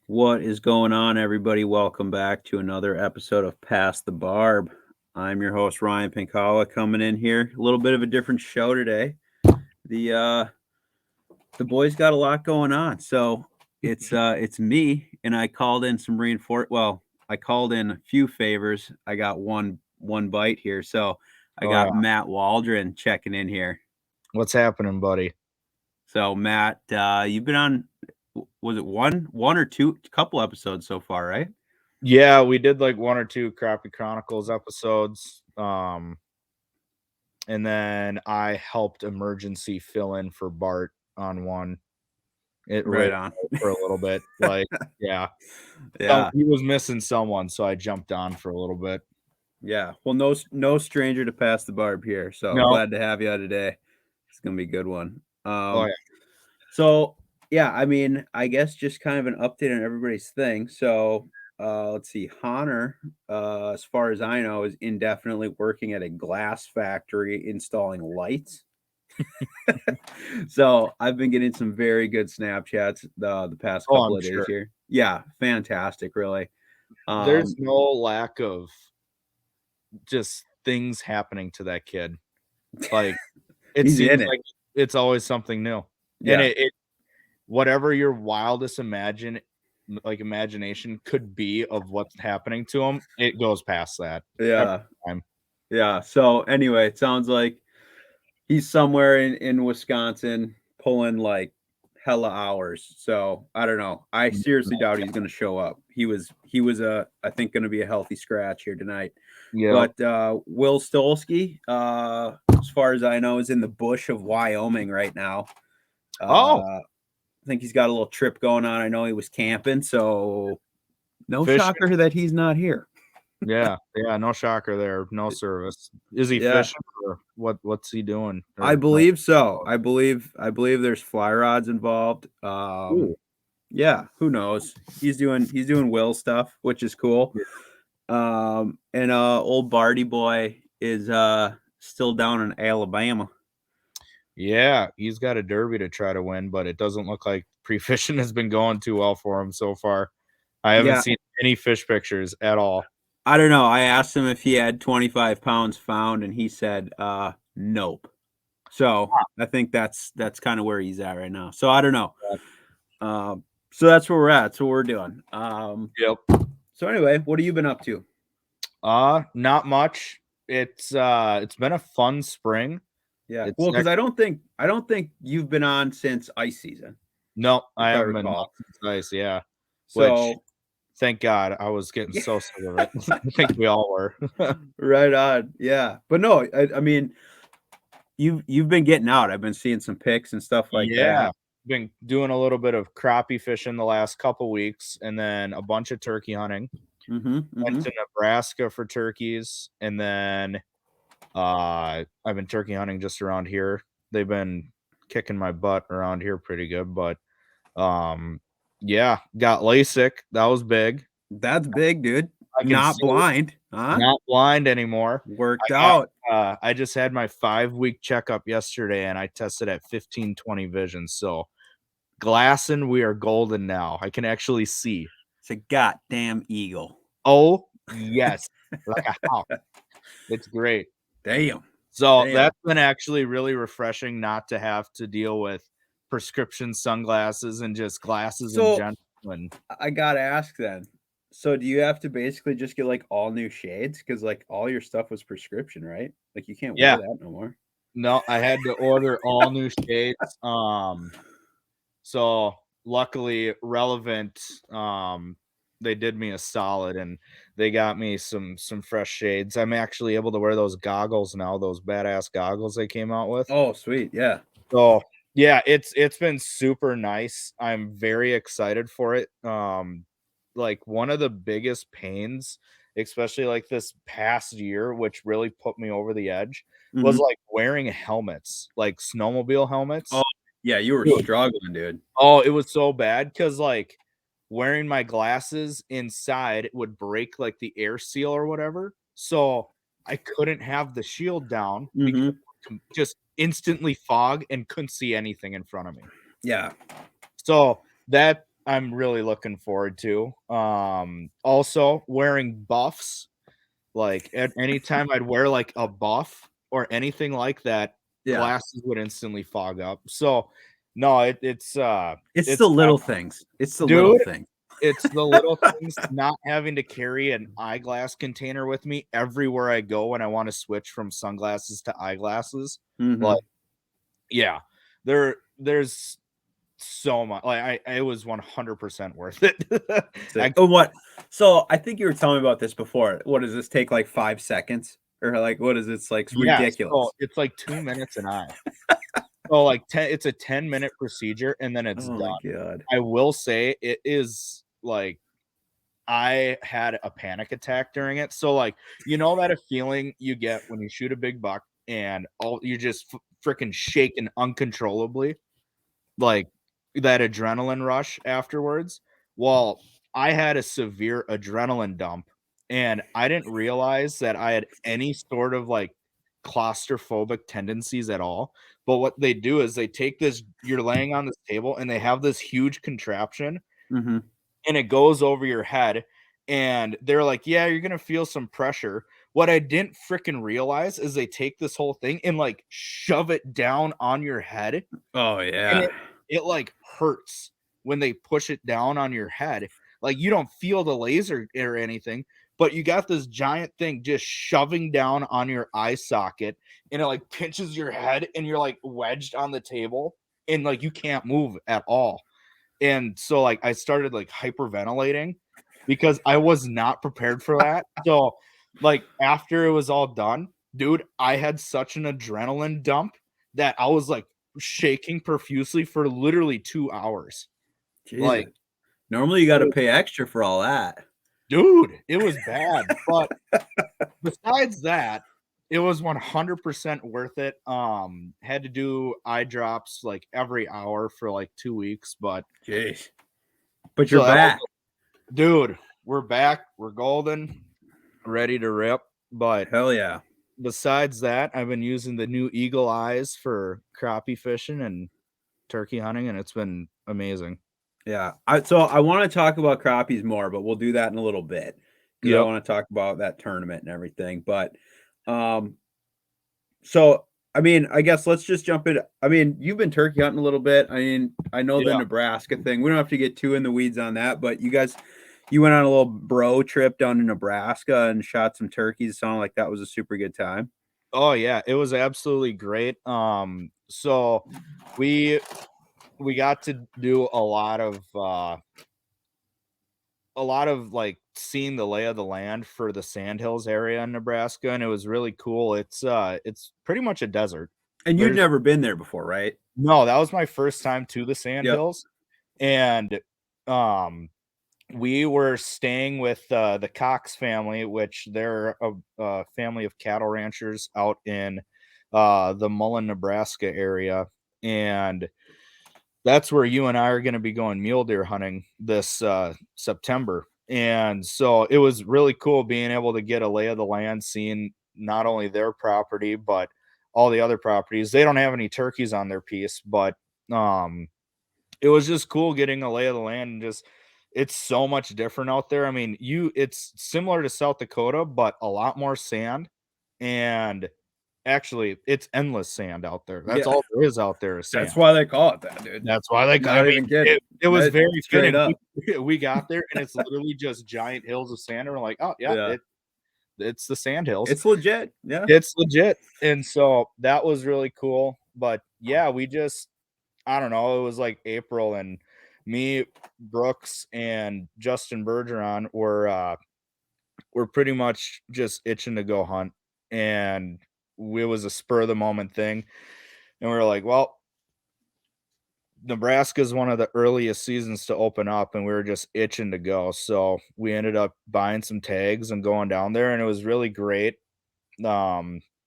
What is going on, everybody? Welcome back to another episode of Past the Barb. I'm your host Ryan Pinkalla coming in here. A little bit of a different show today. The boys got a lot going on, so it's me, and I called in some reinforce. Well, I called in a few favors. I got one bite here, so I Oh yeah. got Matt Waldron checking in here. What's happening, buddy? So Matt, you've been on. Was it one or two couple episodes so far, right? Yeah, we did like one or two Crappie Chronicles episodes. And then I helped emergency fill in for Bart on one. It Right right on. for a little bit. Like, yeah. Yeah. He was missing someone, so I jumped on for a little bit. Yeah. Well, no stranger to Pass the Barb here. So No. glad to have you today. It's gonna be a good one. Oh yeah. So yeah, I mean, I guess just kind of an update on everybody's thing. So let's see, Hahner, as far as I know, is indefinitely working at a glass factory installing lights. So I've been getting some very good Snapchats the past Oh, couple I'm of days sure. here. Yeah, fantastic, really. There's no lack of just things happening to that kid. Like it He's in seems it. like it's always something new. And Yeah. it whatever your wildest imagination could be of what's happening to him, it goes past that every Yeah. time. Yeah. So anyway, it sounds like he's somewhere in Wisconsin pulling like hella hours. So I don't know. I seriously doubt he's gonna show up. He was I think gonna be a healthy scratch here tonight. Yep. But Will Stolski, as far as I know, is in the bush of Wyoming right now. Oh, I think he's got a little trip going on. I know he was camping, so no fishing. shocker that he's not here. Yeah, no shocker there. No service. Is he Yeah. fishing or what's he doing? I Or no. believe so. I believe there's fly rods involved. Ooh. Yeah, who knows? He's doing Will stuff, which is cool. And old Barty boy is still down in Alabama. Yeah, he's got a derby to try to win, but it doesn't look like pre-fishing has been going too well for him so far. I haven't Yeah, seen any fish pictures at all. I don't know. I asked him if he had 25 pounds found, and he said nope. So I think that's kind of where he's at right now. So I don't know. So that's where we're at. That's what we're doing. Yep. So anyway, what have you been up to? Not much. It's been a fun spring. Yeah. It's Well, because I don't think you've been on since ice season, no, I if I haven't been recall. since ice, yeah. Which So thank God I was getting yeah, so sick of it. I think we all were. right on. Yeah. But no, I mean you've been getting out. I've been seeing some pics and stuff like Yeah. that. Been doing a little bit of crappie fishing the last couple weeks and then a bunch of turkey hunting. Mm-hmm. Went Mm-hmm. to Nebraska for turkeys and then I've been turkey hunting just around here. They've been kicking my butt around here pretty good, but yeah, got LASIK. That was big. That's big, dude. I can Not see, blind, huh? not blind anymore. Worked out. I just had my 5-week checkup yesterday and I tested at 15-20 vision. So glassing, we are golden now. I can actually see. It's a goddamn eagle. Oh, yes. Like a hawk. It's great. Damn. So Damn. that's been actually really refreshing not to have to deal with prescription sunglasses and just glasses in So general. And I gotta ask then. So do you have to basically just get like all new shades? Because like all your stuff was prescription, right? Like you can't yeah, wear that no more. no, I had to order all new shades. So luckily Relevant, they did me a solid and they got me some fresh shades. I'm actually able to wear those goggles now, those badass goggles they came out with. Oh, sweet. Yeah. So yeah, it's been super nice. I'm very excited for it. Like one of the biggest pains, especially like this past year, which really put me over the edge, was Mhm. like wearing helmets, like snowmobile helmets. Oh, yeah, you were Dude, struggling, dude. oh, it was so bad because like wearing my glasses inside would break like the air seal or whatever. So I couldn't have the shield down because Mhm. just instantly fog and couldn't see anything in front of me. Yeah. So that I'm really looking forward to. Also wearing buffs. Like at any time I'd wear like a buff or anything like that, Yeah. glasses would instantly fog up. So no, it's the little things. It's the little dude, things. it's the little things, not having to carry an eyeglass container with me everywhere I go when I want to switch from sunglasses to eyeglasses. Like, yeah, there's so much. Like, it was 100% worth it. What? So I think you were telling me about this before. What does this take? Like 5 seconds, or like what is this? Like ridiculous. So it's like 2 minutes an eye. So like it's a 10-minute procedure and then it's done. My God. I will say it is like I had a panic attack during it. So like, you know that a feeling you get when you shoot a big buck and you just freaking shaking uncontrollably, like that adrenaline rush afterwards. Well, I had a severe adrenaline dump and I didn't realize that I had any sort of like claustrophobic tendencies at all. But what they do is they take this, you're laying on this table and they have this huge contraption and it goes over your head. And they're like, yeah, you're going to feel some pressure. What I didn't freaking realize is they take this whole thing and like shove it down on your head. Oh, yeah. And it like hurts when they push it down on your head. Like you don't feel the laser or anything, but you got this giant thing just shoving down on your eye socket and it like pinches your head and you're like wedged on the table and like you can't move at all. And so like I started like hyperventilating because I was not prepared for that. So like after it was all done, dude, I had such an adrenaline dump that I was like shaking profusely for literally 2 hours. Jesus. Like normally you got to pay extra for all that. Dude, it was bad. But besides that, it was 100% worth it. Had to do eye drops like every hour for like 2 weeks, but jeez. But you're back. Dude, we're back. We're golden, ready to rip. But hell yeah. Besides that, I've been using the new Eagle Eyes for crappie fishing and turkey hunting, and it's been amazing. Yeah. So I want to talk about crappies more, but we'll do that in a little bit. Because I want to talk about that tournament and everything. But so I mean, I guess let's just jump in. I mean, you've been turkey hunting a little bit. I mean, I know the Nebraska thing. We don't have to get too in the weeds on that, but you went on a little bro trip down to Nebraska and shot some turkeys. It sounded like that was a super good time. Oh yeah, it was absolutely great. So we got to do a lot of like seeing the lay of the land for the Sandhills area in Nebraska, and it was really cool. It's pretty much a desert. And you'd never been there before, right? No, that was my first time to the Sandhills. And we were staying with the Cox family, which they're a family of cattle ranchers out in the Mullen, Nebraska area. And that's where you and I are going to be going mule deer hunting this September. And so it was really cool being able to get a lay of the land, seeing not only their property, but all the other properties. They don't have any turkeys on their piece, but it was just cool getting a lay of the land and just, it's so much different out there. I mean, it's similar to South Dakota, but a lot more sand, and actually it's endless sand out there. That's all there is out there is sand. That's why they call it that, dude. That's why they call it. It was very straight up. We got there and it's literally just giant hills of sand, and we're like, oh yeah. It's the Sand Hills. It's legit. Yeah. It's legit. And so that was really cool. But yeah, we just, I don't know, it was like April, and me, Brooks, and Justin Bergeron were pretty much just itching to go hunt. And it was a spur of the moment thing. And we were like, well, Nebraska is one of the earliest seasons to open up, and we were just itching to go. So we ended up buying some tags and going down there, and it was really great.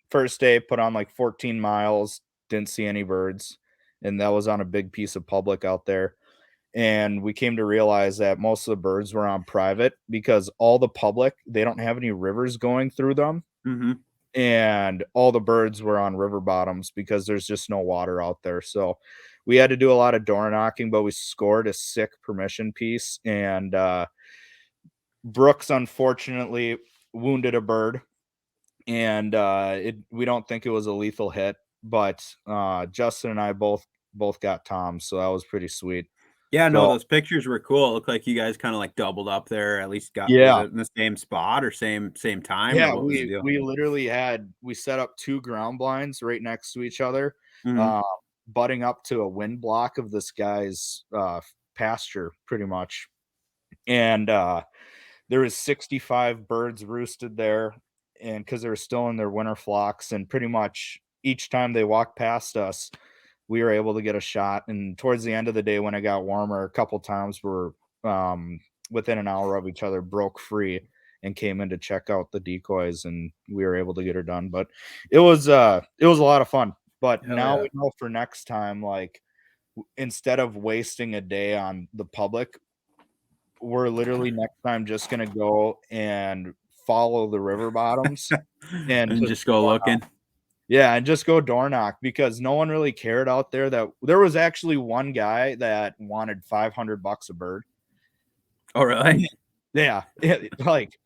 First day, put on like 14 miles, didn't see any birds, and that was on a big piece of public out there. And we came to realize that most of the birds were on private because all the public, they don't have any rivers going through them. And all the birds were on river bottoms because there's just no water out there. So we had to do a lot of door knocking, but we scored a sick permission piece, and Brooks unfortunately wounded a bird, and we don't think it was a lethal hit, but Justin and I both got toms, so that was pretty sweet. Yeah, no, So those pictures were cool. It looked like you guys kind of like doubled up there. At least was yeah, it in the same spot or same time, or yeah, what was the deal? we literally we set up 2 ground blinds right next to each other, Mhm. uh, butting up to a wind block of this guy's pasture, pretty much, and there was 65 birds roosted there, and because they were still in their winter flocks, and pretty much each time they walked past us, we were able to get a shot. And towards the end of the day, when it got warmer, a couple times were within an hour of each other, broke free and came in to check out the decoys, and we were able to get her done. But it was a lot of fun. But Hell now yeah. we know for next time, like instead of wasting a day on the public, we're literally next time just gonna go and follow the river bottoms and And just just go looking. yeah, and just go door knock, because no one really cared out there. That there was actually one guy that wanted $500 a bird. Oh, really? Yeah, like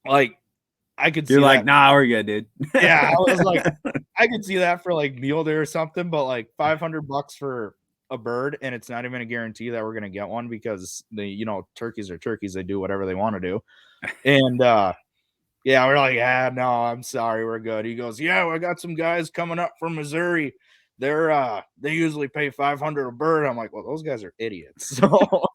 I could You're see like, that. nah, we're good, dude. Yeah, I was like, I could see that for like mule deer or something, but like $500 for a bird, and it's not even a guarantee that we're gonna get one, because turkeys are turkeys, they do whatever they want to do. And yeah, we're like, no, I'm sorry, we're good. He goes, yeah, I got some guys coming up from Missouri. They usually pay $500 a bird. I'm like, well, those guys are idiots. So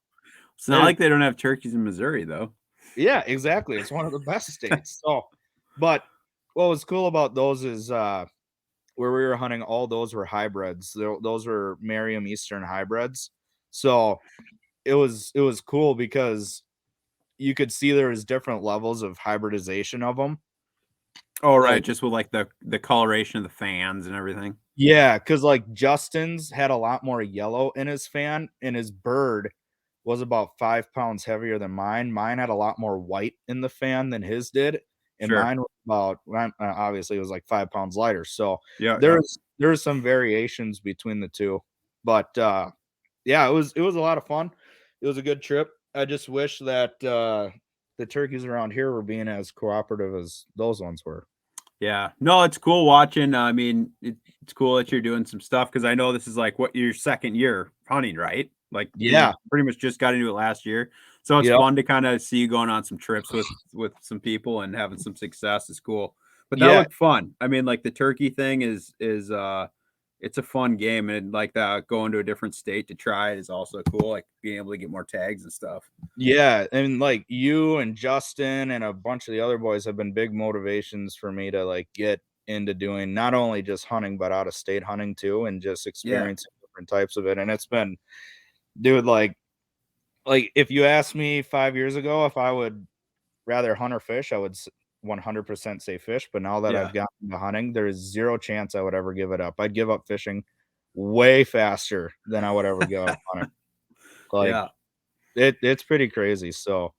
It's not like they don't have turkeys in Missouri, though. yeah, exactly. It's one of the best states. So, but what was cool about those is where we were hunting, all those were hybrids. Those were Merriam Eastern hybrids. So it was cool because you could see there was different levels of hybridization of them. Oh, right, Like, just with like the coloration of the fans and everything. yeah, because like Justin's had a lot more yellow in his fan, and his bird was about 5 pounds heavier than mine. Mine had a lot more white in the fan than his did, and Sure. mine was about obviously it was like 5 pounds lighter. So Yeah, yeah. there's some variations between the two, but yeah, it was a lot of fun. It was a good trip. I just wish that the turkeys around here were being as cooperative as those ones were. Yeah. No, it's cool watching. I mean, it's cool that you're doing some stuff, because I know this is like what your second year hunting, right? Like you Yeah. pretty much just got into it last year. So it's Yep. fun to kind of see you going on some trips with some people and having some success. Is cool. But that Yeah. looked fun. I mean, like the turkey thing is it's a fun game, and like that going to a different state to try it is also cool. Like being able to get more tags and stuff. Yeah, and like you and Justin and a bunch of the other boys have been big motivations for me to like get into doing not only just hunting but out of state hunting too, and just Yeah. experiencing different types of it. And it's been, dude, like if you asked me 5 years ago if I would rather hunt or fish, I would 100% say fish. But now that Yeah. I've gotten into hunting, there is zero chance I would ever give it up. I'd give up fishing way faster than I would ever give up hunting. Like Yeah. it's pretty crazy. So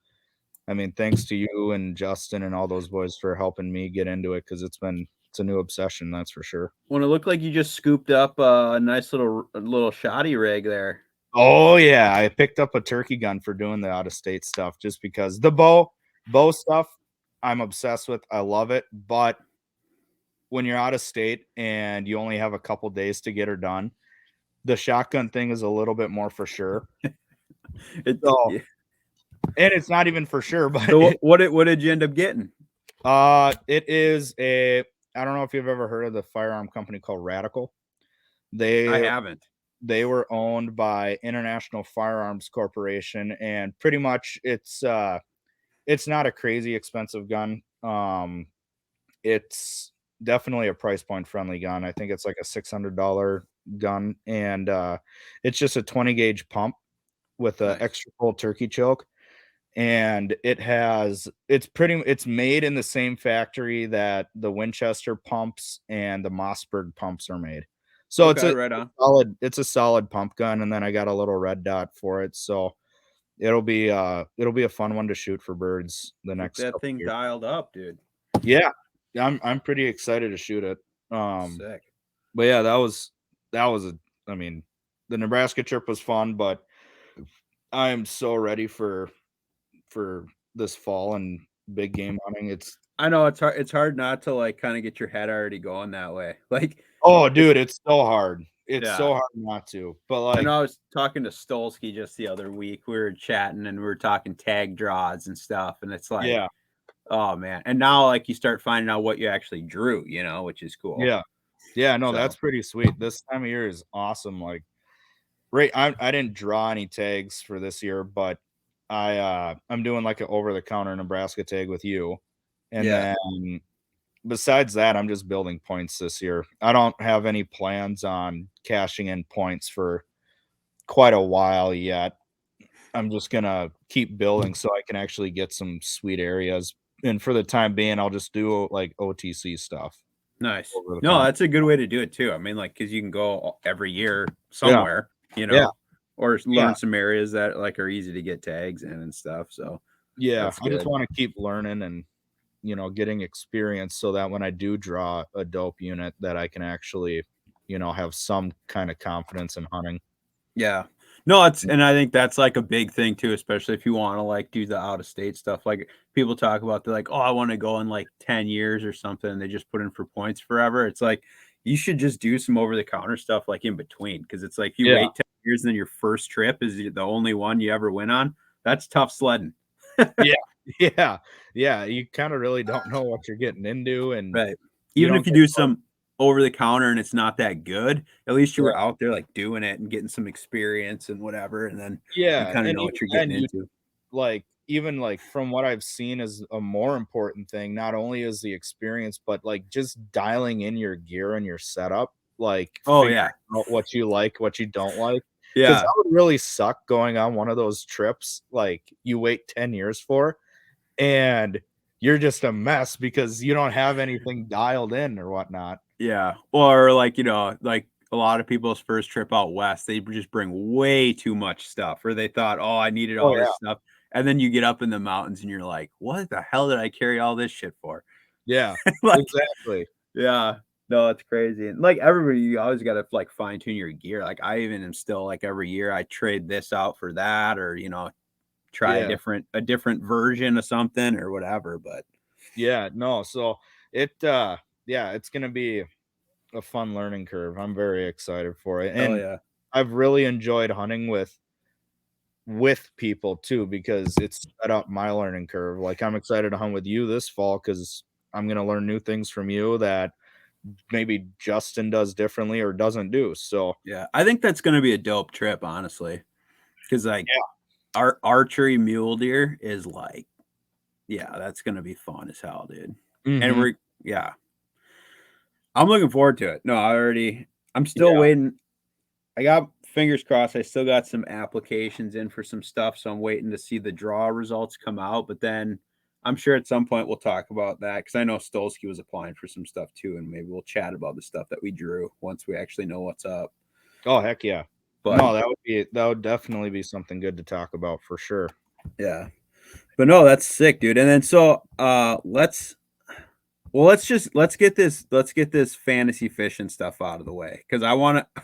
I mean, thanks to you and Justin and all those boys for helping me get into it, because it's a new obsession, that's for sure. Well, it looked like you just scooped up a nice little shoddy rig there. Oh yeah, I picked up a turkey gun for doing the out of state stuff, just because the bow stuff I'm obsessed with. I love it, but when you're out of state and you only have a couple days to get her done, the shotgun thing is a little bit more for sure. So, Yeah. and it's not even for sure, but So what did you end up getting? it is I don't know if you've ever heard of the firearm company called Radical. I They haven't. were owned by International Firearms Corporation, and pretty much it's not a crazy expensive gun. It's definitely a price point friendly gun. I think it's like a $600 gun, and it's just a 20 gauge pump with a Nice. extra full turkey choke. And it's made in the same factory that the Winchester pumps and the Mossberg pumps are made. So Okay, right on. it's a solid pump gun, and then I got a little red dot for it. So it'll be a fun one to shoot for birds the Get next that couple thing years. dialed up, dude. Yeah. I'm pretty excited to shoot it. Sick. But yeah, that was I mean, the Nebraska trip was fun, but I am so ready for this fall and big game hunting. I know it's hard not to like kind of get your head already going that way. Like, oh, dude, it's so hard. It's yeah. so hard not to. But I like, know I was talking to Stolski just the other week. We were chatting and we were talking tag draws and stuff, and it's like, yeah, oh man. And now like you start finding out what you actually drew, which is cool. yeah, no, So. that's pretty sweet. This time of year is awesome. Like, I didn't draw any tags for this year, but I'm doing like an over the counter Nebraska tag with you, and Yeah. then besides that, I'm just building points this year. I don't have any plans on cashing in points for quite a while yet. I'm just gonna keep building so I can actually get some sweet areas. And for the time being, I'll just do like OTC stuff. Nice. Over the No, counter. that's a good way to do it too. I mean, like, because you can go every year Yeah, somewhere, yeah, or yeah, learn some areas that like are easy to get tags in and stuff. So yeah. that's I just good. want to keep learning and getting experience so that when I do draw a dope unit, that I can actually, have some kind of confidence in hunting. Yeah. No, and I think that's like a big thing too, especially if you want to like do the out of state stuff. Like people talk about, they're like, oh, I want to go in like 10 years or something. And they just put in for points forever. It's like, you should just do some over the counter stuff like in between. Cause it's like, you Yeah, wait 10 years and then your first trip is the only one you ever went on. That's tough sledding. yeah, yeah. You kind of really don't know what you're getting into, and Right. you Even don't if you get. do some over the counter and it's not that good, at least you Yeah, were out there like doing it and getting some experience and whatever. And then you yeah, kind of and know even what you're then, getting into. like even like from what I've seen is a more important thing. Not only is the experience, but like just dialing in your gear and your setup, like Oh figuring yeah. out what you like, what you don't like. Because Yeah. that would really suck going on one of those trips like you wait 10 years for, and you're just a mess because you don't have anything dialed in or whatnot. Yeah. Or like, like a lot of people's first trip out west, they just bring way too much stuff, or they thought, oh, I needed Oh all yeah, this stuff. And then you get up in the mountains and you're like, what the hell did I carry all this shit for? yeah, Like, exactly. yeah, no, it's crazy. And like everybody, you always got to like fine tune your gear. Like I even am still like every year I trade this out for that, or, try Yeah, a different version of something or whatever. But yeah, no. So yeah, it's gonna be a fun learning curve. I'm very excited for it. oh And yeah. I've really enjoyed hunting with people too, because it's sped up my learning curve. Like I'm excited to hunt with you this fall because I'm gonna learn new things from you that maybe Justin does differently or doesn't do. So Yeah. I think that's gonna be a dope trip, honestly. Cause like yeah. our archery mule deer is like, yeah, that's gonna be fun as hell, dude. And Hmm. yeah, I'm looking forward to it. No, I'm still Yeah. waiting. I got fingers crossed. I still got some applications in for some stuff, so I'm waiting to see the draw results come out. But then I'm sure at some point we'll talk about that because I know Stolski was applying for some stuff too, and maybe we'll chat about the stuff that we drew once we actually know what's up. Oh heck yeah. But No, that would definitely be something good to talk about for sure. yeah, but no, that's sick, dude. And then so let's get this fantasy fishing stuff out of the way because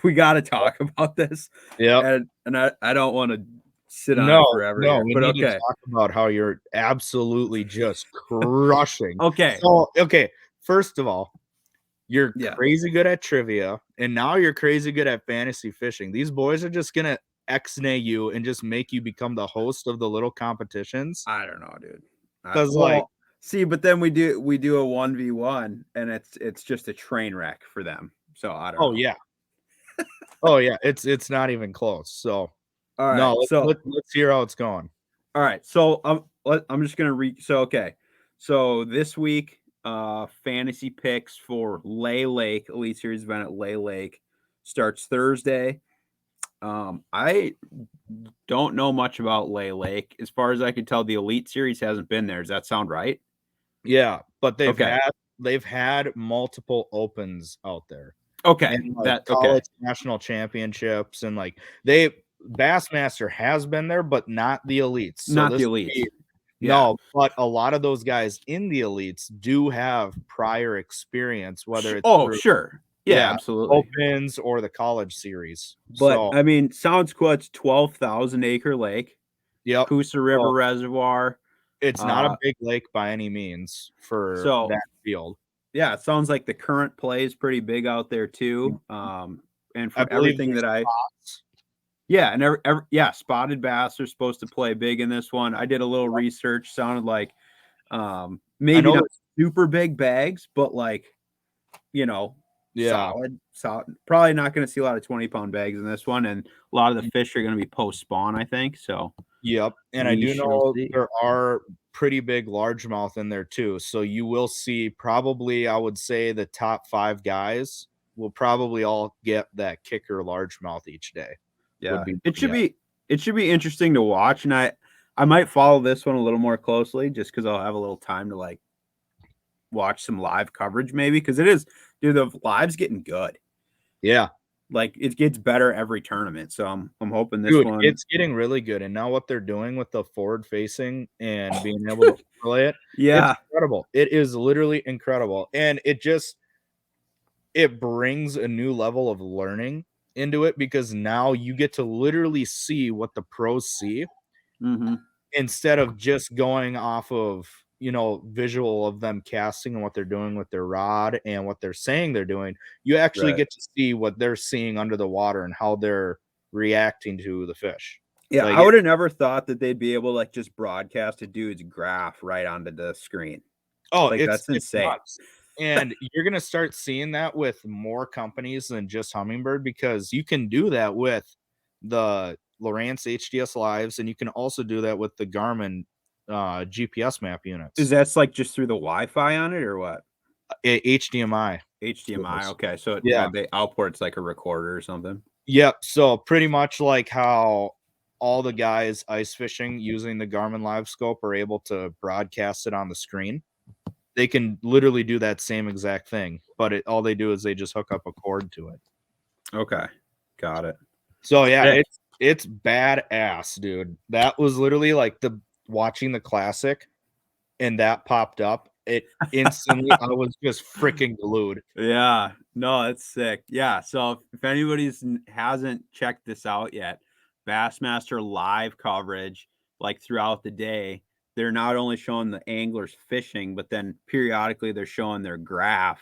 we got to talk about this, Yep. and I don't want to sit on it No, forever no, here. we But need to okay, talk about how you're absolutely just crushing. okay, So, okay, first of all, you're yeah, crazy good at trivia, and now you're crazy good at fantasy fishing. These boys are just gonna X-nay you and just make you become the host of the little competitions. I don't know, dude. Because, like, See, but then we do a 1v1, and it's just a train wreck for them. So I don't oh know. yeah, oh yeah, it's not even close. So, All right, no, so let's hear how it's going. all right, so I'm just gonna so okay, so this week, fantasy picks for Lay Lake Elite Series event at Lay Lake starts Thursday. I don't know much about Lay Lake. As far as I can tell, the Elite Series hasn't been there. Does that sound right? Yeah, but Okay. they've had multiple opens out there. Okay. And, like, That okay. college national championships, and, like, they Bassmaster has been there, but not the elites, so Not the this would Elites. be Yeah. no, but a lot of those guys in the elites do have prior experience, whether it's Oh, through sure. Yeah, absolutely. Opens or the college series. But So I mean, sounds cool. It's 12,000 acre lake, yep. Coosa River So Reservoir. it's not a big lake by any means for So that field. yeah, it sounds like the current play is pretty big out there too. And I from believe everything there's that spots. yeah, and yeah, spotted bass are supposed to play big in this one. I did a little research. Sounded like I maybe know not super big bags, but like, you know, yeah. solid. Probably not going to see a lot of 20-pound bags in this one, and a lot of the fish are going to be post spawn, I think. So Yep. And I we do shall know see. there are pretty big largemouth in there too. So you will see probably, I would say, the top 5 guys will probably all get that kicker largemouth each day. Yeah, Would be it my should guess. be interesting to watch, and I might follow this one a little more closely just because I'll have a little time to like watch some live coverage maybe because it is, dude, the live's getting good. Yeah. Like it gets better every tournament. So I'm hoping this Dude, one. it's getting really good. And now what they're doing with the forward facing and being able to play it, it's Yeah. incredible. It is literally incredible. And it brings a new level of learning into it because now you get to literally see what the pros see Mm-hmm. instead of just going off of, visual of them casting and what they're doing with their rod and what they're saying they're doing. You actually Right. get to see what they're seeing under the water and how they're reacting to the fish. Yeah, Like I would have never thought that they'd be able to like just broadcast a dude's graph right onto the screen. Like it's that's insane. nuts. And you're gonna start seeing that with more companies than just Humminbird because you can do that with the Lowrance HDS Lives, and you can also do that with the Garmin GPS map Is units. that's like just through the Wi-Fi on it or what? HDMI. HDMI. Okay, so Yeah. they outport's like a recorder or something. Yep. So pretty much like how all the guys ice fishing using the Garmin Live Scope are able to broadcast it on the screen. They can literally do that same exact thing, but all they do is they just hook up a cord to it. Okay, got it. So yeah, Sick. it's badass, dude. That was literally like watching the classic, and that popped up. It instantly, I was just freaking glued. Yeah, no, it's sick. Yeah, so if anybody's hasn't checked this out yet, Bassmaster live coverage like throughout the day. They're not only showing the anglers fishing, but then periodically they're showing their graph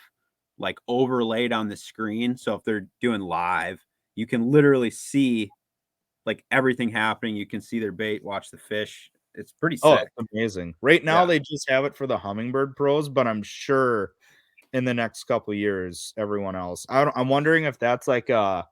like overlaid on the screen. So if they're doing live, you can literally see like everything happening. You can see their bait, watch the fish. It's pretty Oh, sick. it's amazing. Right now, Yeah. they just have it for the Humminbird pros, but I'm sure in the next couple of years, everyone else. I'm wondering if that's like a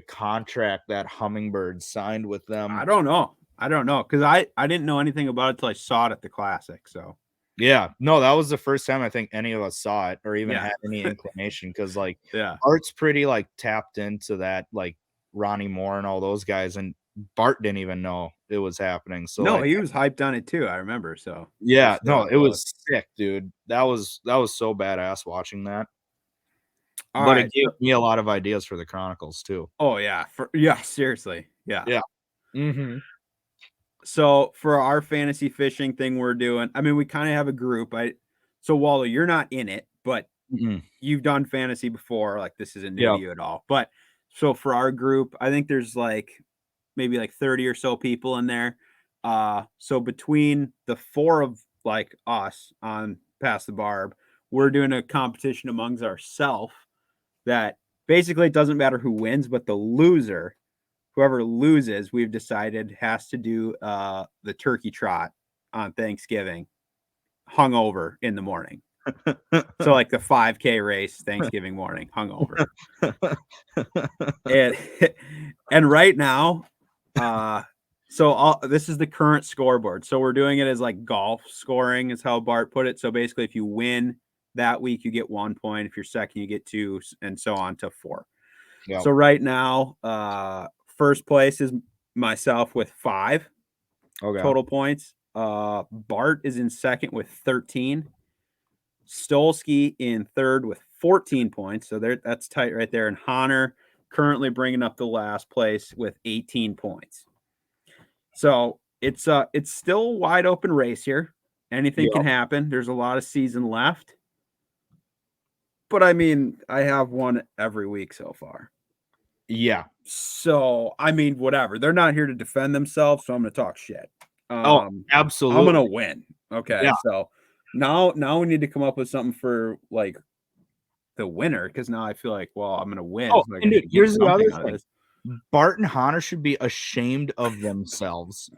contract that Humminbird signed with them. I don't know. I don't know because I didn't know anything about it till I saw it at the classic. So Yeah, no, that was the first time I think any of us saw it or even yeah, had any inclination because like yeah. Art's pretty like tapped into that, like Ronnie Moore and all those guys, and Bart didn't even know it was happening. So No, like, he was hyped on it too. I remember. So I yeah, stayed no, on it close. was sick, dude. That was so badass watching that. All But right. it gave me a lot of ideas for the Chronicles too. Oh yeah, yeah. Seriously, yeah. Yeah. Mm-hmm. So for our fantasy fishing thing we're doing, I mean, we kind of have a group. So Waldo, you're not in it, but Mm-hmm. you've done fantasy before. Like this isn't new Yeah. to you at all. But so for our group, I think there's like maybe like 30 or so people in there. So between the 4 of like us on Past the Barb, we're doing a competition amongst ourselves that basically it doesn't matter who wins, but the loser, whoever loses, we've decided has to do the turkey trot on Thanksgiving, hungover in the morning. So like the 5K race Thanksgiving morning, hungover. and and right now, this is the current scoreboard. So we're doing it as like golf scoring is how Bart put it. So basically, if you win that week, you get 1 point. If you're second, you get 2, and so on to 4. Yeah. So right now, first place is myself with 5 Okay. total points. Bart is in second with 13. Stolski in third with 14 points. So that's tight right there. And Hahner currently bringing up the last place with 18 points. So it's still a wide open race here. Anything can happen. There's a lot of season left. But I mean, I have one every week so far. Yeah. So, I mean, whatever. They're not here to defend themselves, so I'm going to talk shit. Oh, absolutely. I'm going to win. Okay. Yeah. So now we need to come up with something for like the winner, because now I feel like, well, I'm going to win. Oh, so and dude, here's the other thing. Bart and Hahner should be ashamed of themselves,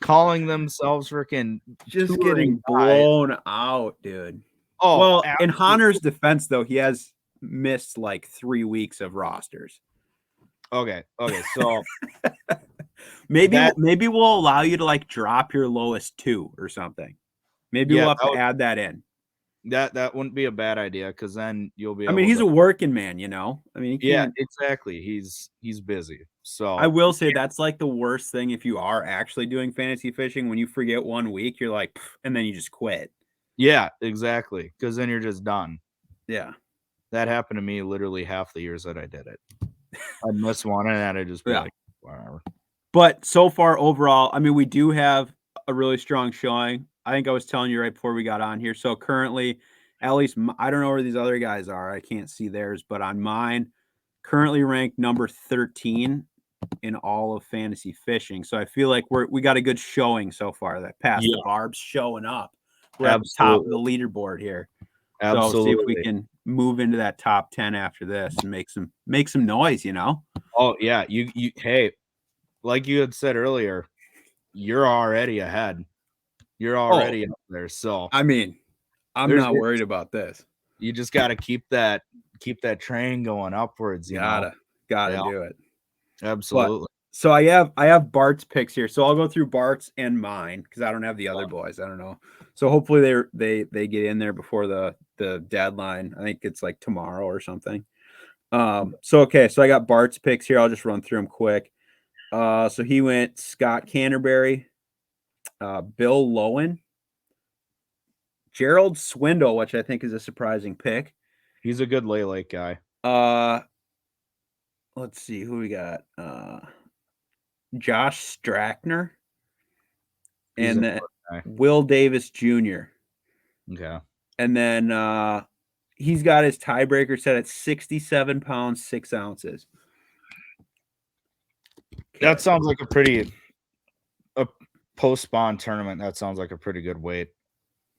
calling themselves freaking just getting blown out, dude. Oh, well, absolutely. In Hahner's defense, though, he has missed like 3 weeks of rosters. Okay. So maybe we'll allow you to like drop your lowest 2 or something. Maybe we'll have to add that in. That wouldn't be a bad idea, because then you'll be. I mean, he's a working man, you know. I mean, he can't. Yeah, exactly. He's busy. So I will say that's like the worst thing if you are actually doing fantasy fishing. When you forget 1 week, you're like, and then you just quit. Yeah, exactly. Because then you're just done. Yeah, that happened to me literally half the years that I did it. I missed one, and then I just be like, whatever. But so far, overall, I mean, we do have a really strong showing. I think I was telling you right before we got on here. So currently, at least I don't know where these other guys are. I can't see theirs, but on mine, currently ranked number 13 in all of fantasy fishing. So I feel like we got a good showing so far. That Past the Barb's showing up. We're at the top of the leaderboard here. Absolutely. So see if we can move into that top 10 after this and make some noise, you know? Oh yeah, you hey, like you had said earlier, you're already ahead. You're already up there. So I mean, I'm not worried about this. You just got to keep that train going upwards. Gotta do it. Absolutely. But, so I have Bart's picks here. So I'll go through Bart's and mine because I don't have the other boys. I don't know. So hopefully they get in there before the deadline. I think it's like tomorrow or something. So I got Bart's picks here. I'll just run through them quick. So he went Scott Canterbury, Bill Lowen, Gerald Swindle, which I think is a surprising pick. He's a good lake guy. Let's see who we got. Josh Strackner, and then Will Davis Jr. Okay. And then he's got his tiebreaker set at 67 pounds, 6 ounces. Okay. That sounds like a post-spawn tournament. That sounds like a pretty good weight.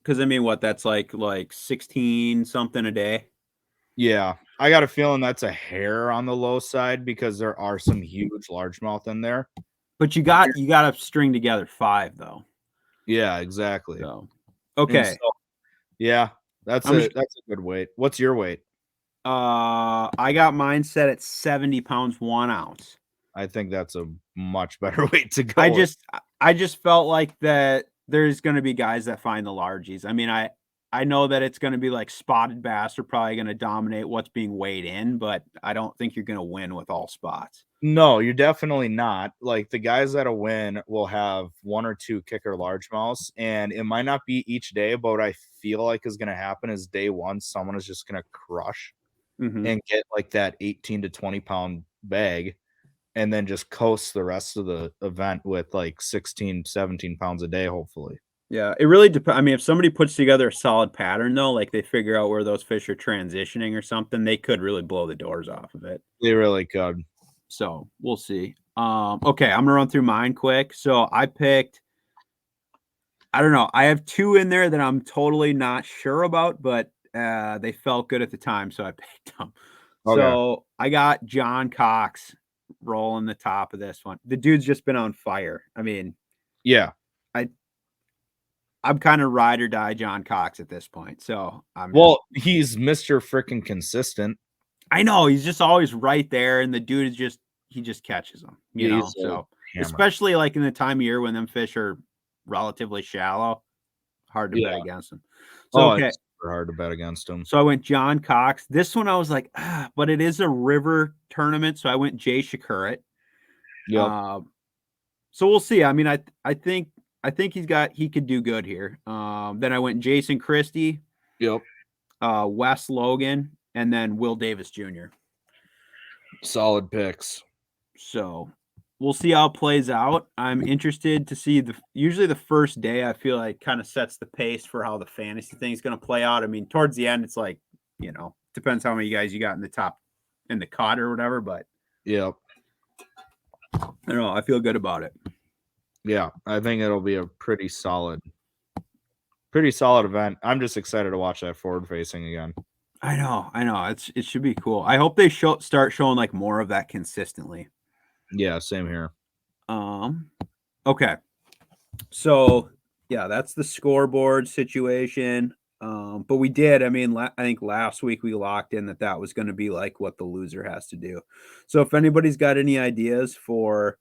Because I mean, that's like 16 something a day. Yeah, I got a feeling that's a hair on the low side because there are some huge largemouth in there. But you got to string together 5 though. Yeah, exactly. So, okay. Yeah, that's a good weight. What's your weight? I got mine set at 70 pounds, 1 ounce. I think that's a much better weight to go. I just felt like that there's going to be guys that find the largies. I mean, I know that it's going to be like spotted bass are probably going to dominate what's being weighed in, but I don't think you're going to win with all spots. No, you're definitely not. Like the guys that'll win will have 1 or 2 kicker largemouths, and it might not be each day, but what I feel like is going to happen is day 1, someone is just going to crush and get like that 18 to 20 pound bag, and then just coast the rest of the event with like 16, 17 pounds a day, hopefully. Yeah, it really depends. I mean, if somebody puts together a solid pattern, though, like they figure out where those fish are transitioning or something, they could really blow the doors off of it. They really could. So we'll see. Okay, I'm gonna run through mine quick. So I picked, I don't know, I have 2 in there that I'm totally not sure about, but they felt good at the time, so I picked them. Okay. So I got John Cox rolling the top of this one. The dude's just been on fire. I mean, yeah, I'm kind of ride or die John Cox at this point. So he's Mr. Freaking consistent. I know he's just always right there, and the dude is he just catches them, you know. So especially like in the time of year when them fish are relatively shallow, hard to bet against them. So it's super hard to bet against him. So I went John Cox. This one I was like, but it is a river tournament, so I went Jay Shakurat. Yep. So we'll see. I mean, I think he could do good here. Then I went Jason Christie. Yep. Wes Logan, and then Will Davis Jr. Solid picks. So we'll see how it plays out. I'm interested to see usually the first day I feel like kind of sets the pace for how the fantasy thing is going to play out. I mean, towards the end, it's like, you know, depends how many guys you got in the cut or whatever. But yeah, I don't know. I feel good about it. yeah, I think it'll be a pretty solid event. I'm just excited to watch that forward facing again. I know. It should be cool. I hope they start showing like more of that consistently. Yeah, same here. Okay. So yeah, that's the scoreboard situation. But we did. I mean, I think last week we locked in that was going to be like what the loser has to do. So if anybody's got any ideas for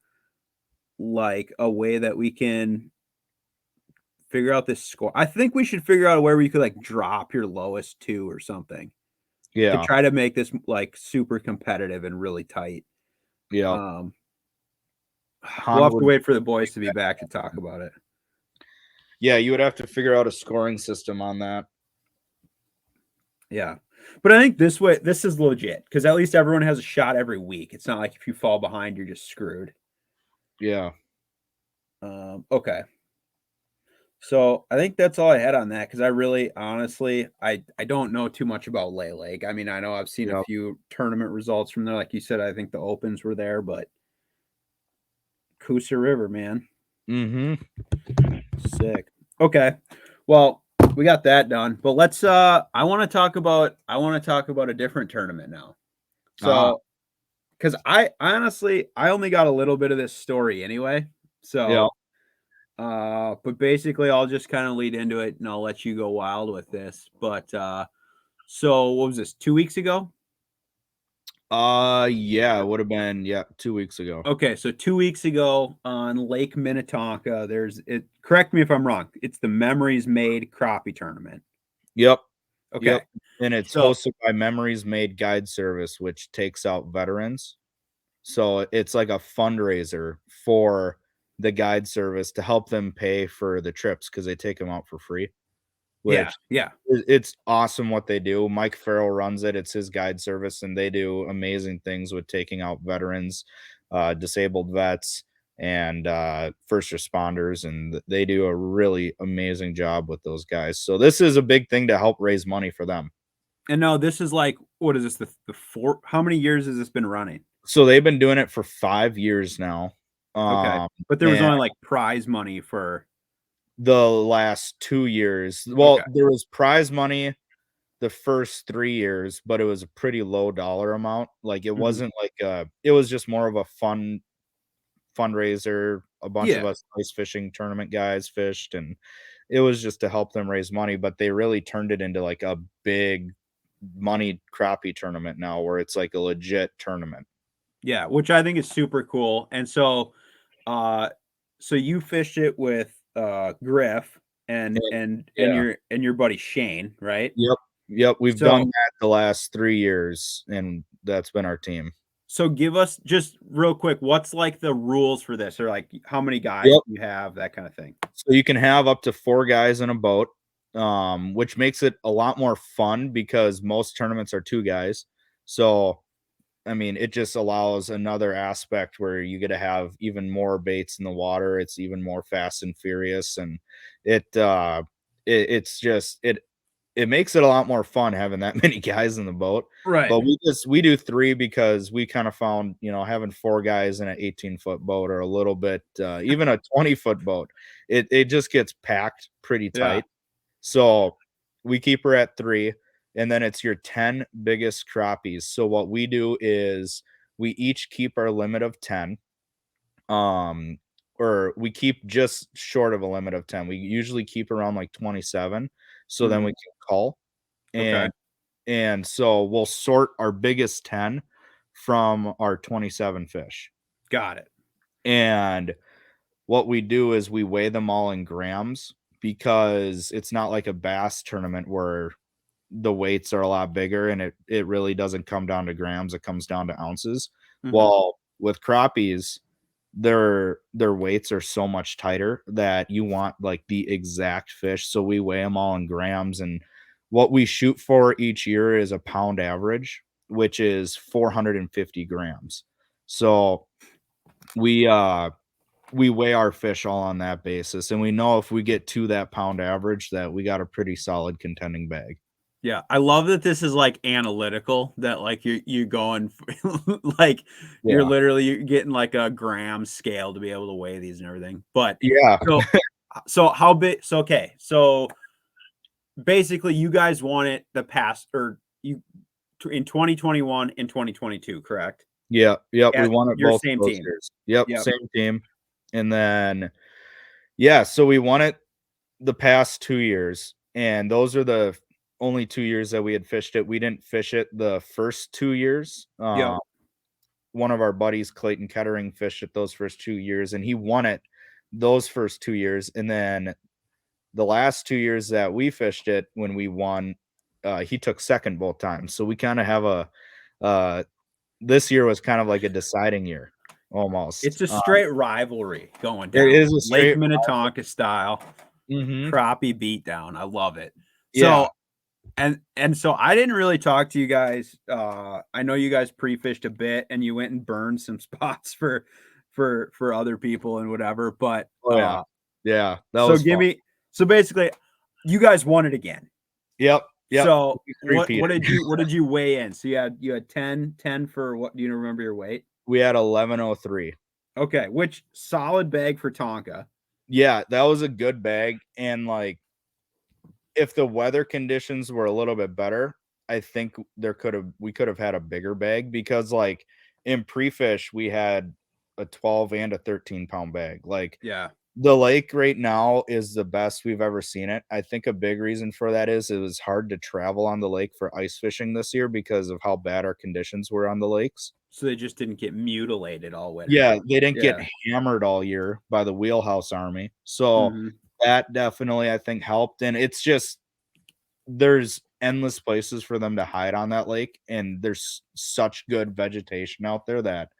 like a way that we can figure out this score, I think we should figure out a way where you could like drop your lowest two or something. Yeah. To try to make this like super competitive and really tight. Yeah. We'll have to wait for the boys to be back to talk about it. Yeah, you would have to figure out a scoring system on that. Yeah. But I think this is legit because at least everyone has a shot every week. It's not like if you fall behind, you're just screwed. Yeah. Okay. So I think that's all I had on that because I really, honestly, I don't know too much about Lay Lake. I mean, I know I've seen a few tournament results from there. Like you said, I think the Opens were there, but Coosa River, man. Mm-hmm. Sick. Okay. Well, we got that done, but let's I want to talk about a different tournament now. So because I honestly I only got a little bit of this story anyway. So but basically I'll just kind of lead into it and I'll let you go wild with this. But so what was this, 2 weeks ago? Yeah, it would have been 2 weeks ago. Okay, so 2 weeks ago on Lake Minnetonka, correct me if I'm wrong, it's the Memories Made Crappie Tournament. Yep. Okay. Yep. And it's hosted by Memories Made Guide Service, which takes out veterans. So it's like a fundraiser for the guide service to help them pay for the trips because they take them out for free. Yeah. It's awesome what they do. Mike Farrell runs it. It's his guide service, and they do amazing things with taking out veterans, disabled vets, and first responders, and they do a really amazing job with those guys. So this is a big thing to help raise money for them. And no, this is like, what is this, the four? How many years has this been running? So they've been doing it for 5 years now. Okay, but there was only like prize money for the last 2 years. Well, there was prize money the first 3 years, but it was a pretty low dollar amount. Like it wasn't like it was just more of a fun fundraiser. A bunch of us ice fishing tournament guys fished, and it was just to help them raise money. But they really turned it into like a big money crappie tournament now, where it's like a legit tournament. Yeah, which I think is super cool. And so, so you fished it with Griff and your buddy Shane, right? Yep. We've done that the last 3 years, and that's been our team. So give us just real quick, what's like the rules for this, or like how many guys do you have, that kind of thing? So you can have up to 4 guys in a boat, which makes it a lot more fun because most tournaments are 2 guys. So, I mean, it just allows another aspect where you get to have even more baits in the water. It's even more fast and furious, and it's just it makes it a lot more fun having that many guys in the boat. Right. But we do 3 because we kind of found, having 4 guys in an 18-foot boat or a little bit, even a 20-foot boat, it just gets packed pretty tight. Yeah. So we keep her at 3, and then it's your 10 biggest crappies. So what we do is we each keep our limit of 10. Or we keep just short of a limit of 10. We usually keep around like 27. So then we can call. And so we'll sort our biggest 10 from our 27 fish. Got it. And what we do is we weigh them all in grams, because it's not like a bass tournament where the weights are a lot bigger and it really doesn't come down to grams. It comes down to ounces. Well, with crappies, their weights are so much tighter that you want like the exact fish. So we weigh them all in grams, and what we shoot for each year is a pound average, which is 450 grams. So we weigh our fish all on that basis, and we know if we get to that pound average that we got a pretty solid contending bag. Yeah, I love that this is like analytical. That like you're going like you're Yeah. literally getting like a gram scale to be able to weigh these and everything. But Yeah. so how big? So okay, so basically you guys won it the past or you in 2021 and 2022, correct? Yeah. Yep. We At won it your both same those team. years. Yep. Yep. Same team. And then, yeah, so we won it the past 2 years. And those are the only 2 years that we had fished it. We didn't fish it the first 2 years. Yep. One of our buddies, Clayton Kettering, fished it those first 2 years, and he won it those first 2 years. And then the last 2 years that we fished it, when we won, he took second both times. So we kind of have this year was kind of like a deciding year almost. It's a straight rivalry going It down. is a Lake straight. Minnetonka style Mhm. crappie beatdown. I love it. Yeah. So and so I didn't really talk to you guys. I know you guys pre-fished a bit and you went and burned some spots for other people and whatever. But Oh, yeah. Yeah, that so was give fun. me so basically you guys won it again. Yep. So We what three-peated. what did you weigh in? So you had 10 for what, do you remember your weight? We had 1103. Okay, which solid bag for Tonka. Yeah, that was a good bag, and, like, if the weather conditions were a little bit better, I think we could have had a bigger bag because, like, in pre-fish, we had a 12 and a 13-pound bag. Like, Yeah. the lake right now is the best we've ever seen it. I think a big reason for that is it was hard to travel on the lake for ice fishing this year because of how bad our conditions were on the lakes. So they just didn't get mutilated all winter. Yeah, they didn't get Yeah. hammered all year by the Wheelhouse Army. So Mhm. that definitely, I think, helped. And it's just there's endless places for them to hide on that lake, and there's such good vegetation out there that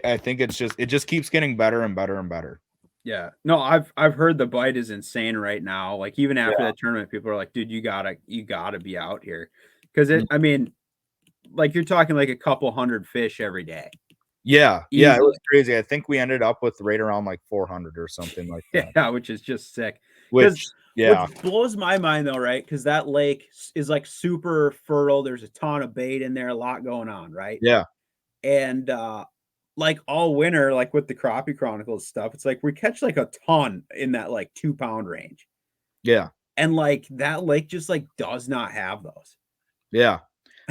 I think it just keeps getting better and better and better. Yeah. No, I've heard the bite is insane right now. Like even after Yeah. that tournament, people are like, dude, you gotta be out here. Cause Mm. I mean, like you're talking like a couple hundred fish every day. Yeah, yeah, it was Easily. crazy. I think we ended up with right around like 400 or something like that. Yeah, which is just sick. Because Which, what yeah, blows my mind though, right? Because that lake is like super fertile. There's a ton of bait in there, a lot going on, right? yeah, And like all winter, like with the Crappie Chronicles stuff, it's like we catch like a ton in that like 2 pound range. yeah, And like that lake just like does not have those, yeah.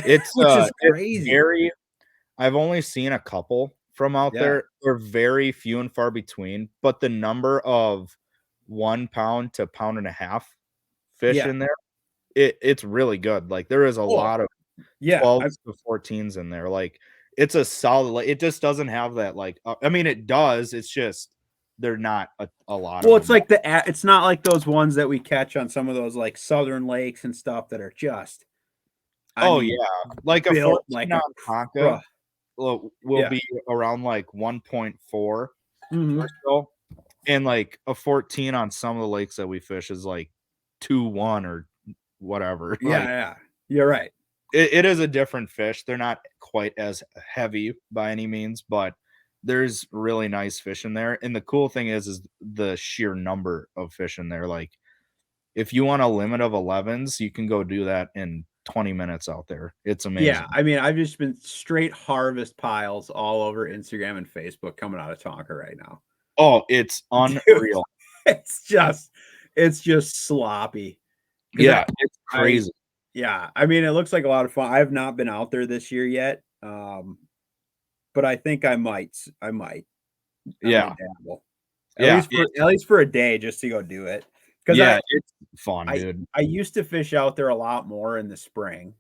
It's which is it's crazy. very I've only seen a couple from out Yeah. there. They're very few and far between, but the number of 1 pound to pound and a half fish Yeah. in there, it's really good. Like there is a Oh, lot of yeah. 12s to 14s in there. Like it's a solid, like, it just doesn't have that, like, I mean, it does. It's just they're not a lot Well, of it's them. like it's not like those ones that we catch on some of those like southern lakes and stuff that are just, I Oh mean, yeah, like a built 14 like a on Tonka ugh. will Yeah. be around like 1.4 Mhm. or so, and like a 14 on some of the lakes that we fish is like 2-1 or whatever. Yeah, Like yeah. You're right. it is a different fish. They're not quite as heavy by any means, but there's really nice fish in there. And the cool thing is the sheer number of fish in there. Like if you want a limit of 11s, you can go do that in 20 minutes out there. It's Yeah, amazing. I mean, I've just been straight harvest piles all over Instagram and Facebook coming out of Tonka right now. Oh, it's Dude, unreal. it's just sloppy. 'Cause Yeah, it's I crazy. yeah, I mean, it looks like a lot of fun. I have not been out there this year yet, but I think I Yeah. might dabble. Yeah, At least for a day just to go do it. Because yeah, it's fun, I dude. I used to fish out there a lot more in the spring,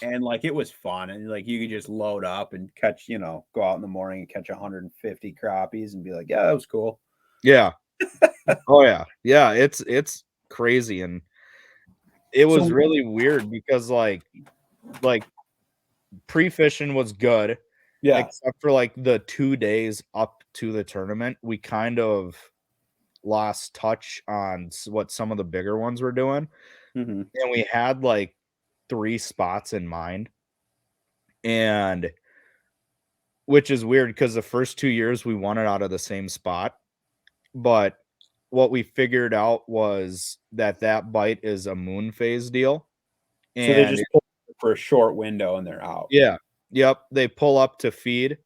and, like, it was fun, and, like, you could just load up and catch, go out in the morning and catch 150 crappies and be like, "Yeah, that was cool." Yeah. Oh, yeah. Yeah, it's crazy, and it was So really weird because, like, pre-fishing was good, yeah. except for, like, the 2 days up to the tournament, we kind of lost touch on what some of the bigger ones were doing, Mhm. and we had, like, 3 spots in mind, and which is weird because the first 2 years we won it out of the same spot, but what we figured out was that bite is a moon phase deal. So they And just pull for a short window and they're out. yeah. Yep. They pull up to feed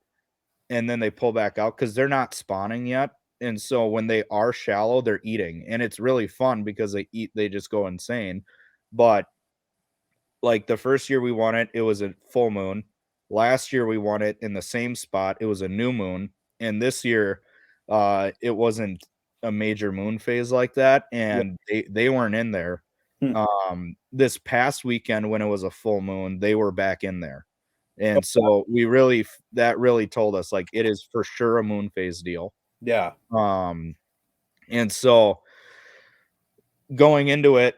and then they pull back out because they're not spawning yet. And so when they are shallow, they're eating. And it's really fun because they just go insane. But like the first year we won it, it was a full moon. Last year we won it in the same spot. It was a new moon. And this year, it wasn't a major moon phase like that. And they weren't in there. This past weekend when it was a full moon, they were back in there. And so that really told us like it is for sure a moon phase deal. Yeah. And so going into it,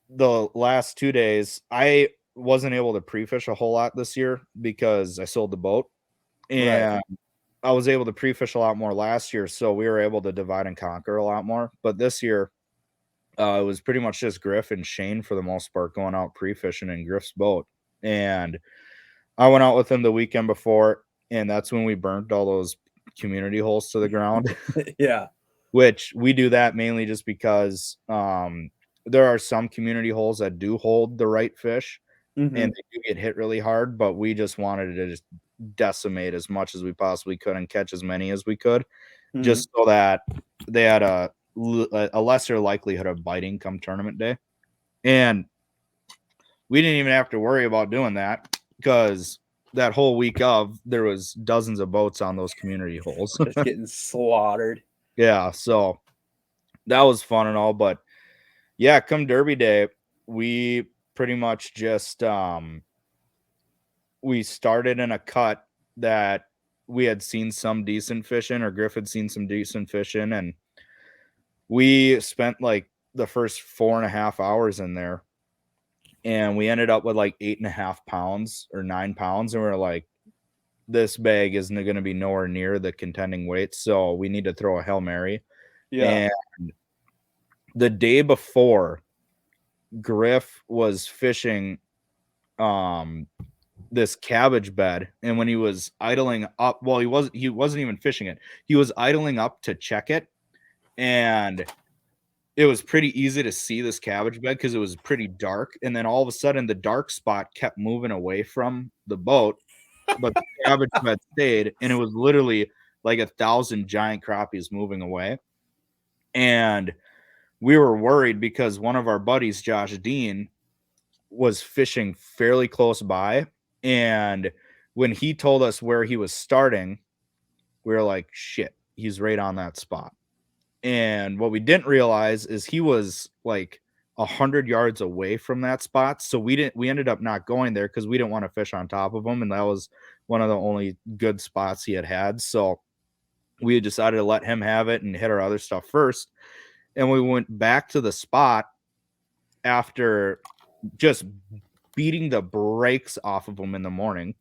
the last 2 days, I wasn't able to pre-fish a whole lot this year because I sold the boat, and I was able to pre-fish a lot more last year. So we were able to divide and conquer a lot more. But this year, it was pretty much just Griff and Shane for the most part going out pre-fishing in Griff's boat. And I went out with him the weekend before, and that's when we burnt all those community holes to the ground. Yeah. Which we do that mainly just because there are some community holes that do hold the right fish and they do get hit really hard, but we just wanted to just decimate as much as we possibly could and catch as many as we could, just so that they had a lesser likelihood of biting come tournament day. And we didn't even have to worry about doing that because that whole week there was dozens of boats on those community holes. Just getting slaughtered. Yeah, so that was fun and all, but yeah, come Derby Day, we pretty much just we started in a cut that we had seen some decent fishing, or Griff had seen some decent fishing, and we spent like the first 4.5 hours in there, and we ended up with like 8.5 pounds or 9 pounds, and we were like, this bag isn't going to be nowhere near the contending weight, so we need to throw a Hail Mary. Yeah. And the day before, Griff was fishing this cabbage bed, and when he was idling up, well, he wasn't even fishing it. He was idling up to check it, and it was pretty easy to see this cabbage bed because it was pretty dark. And then all of a sudden, the dark spot kept moving away from the boat, but the cabbage bed stayed, and it was literally like 1,000 giant crappies moving away. And we were worried because one of our buddies, Josh Dean, was fishing fairly close by. And when he told us where he was starting, we were like, shit, he's right on that spot. And what we didn't realize is he was like 100 yards away from that spot. So we ended up not going there because we didn't want to fish on top of him. And that was one of the only good spots he had. So we had decided to let him have it and hit our other stuff first. And we went back to the spot after just beating the brakes off of him in the morning.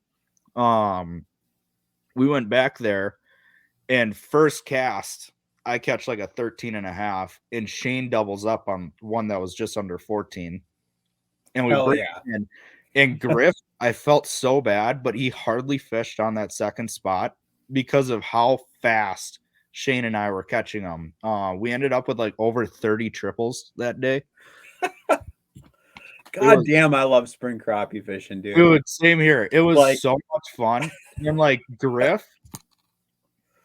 We went back there, and first cast, I catch like a 13.5, and Shane doubles up on one that was just under 14. And we bring it in. And Griff, I felt so bad, but he hardly fished on that second spot because of how fast Shane and I were catching them. We ended up with like over 30 triples that day. God damn, I love spring crappie fishing, dude. Dude, same here. It was like, so much fun. And like Griff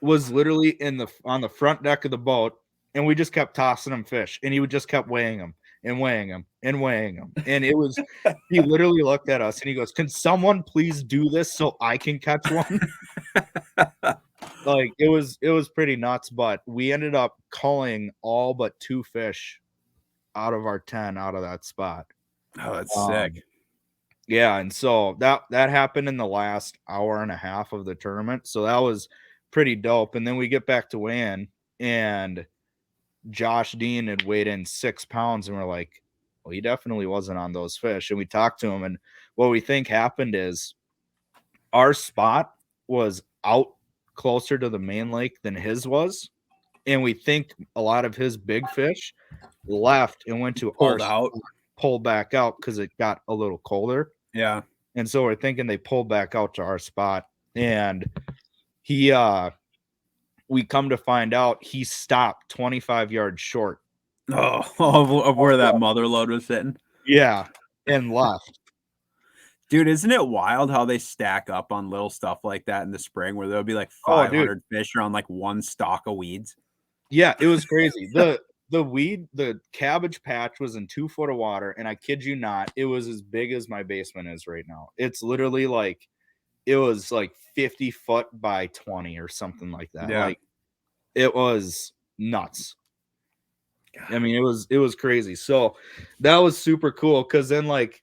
was literally on the front deck of the boat, and we just kept tossing him fish, and he would just kept weighing them and weighing them and weighing them. And it was, he literally looked at us and he goes, "Can someone please do this so I can catch one?" Like it was pretty nuts, but we ended up culling all but 2 fish out of our 10 out of that spot. Oh, that's sick. Yeah, and so that happened in the last hour and a half of the tournament. So that was pretty dope. And then we get back to weigh-in, and Josh Dean had weighed in 6 pounds, and we're like, well, he definitely wasn't on those fish. And we talked to him, and what we think happened is our spot was out closer to the main lake than his was. And we think a lot of his big fish left and went to our spot, pulled back out because it got a little colder. Yeah. And so we're thinking they pulled back out to our spot. And he we come to find out he stopped 25 yards short. Oh, of where that mother load was sitting. Yeah, and left. Dude, isn't it wild how they stack up on little stuff like that in the spring where there'll be like Oh, dude. 500 fish on like one stalk of weeds? Yeah, it was crazy. The cabbage patch was in 2 foot of water, and I kid you not, it was as big as my basement is right now. It's literally like it was like 50 foot by 20 or something like that. Yeah. Like it was nuts. I mean, it was crazy. So that was super cool because then like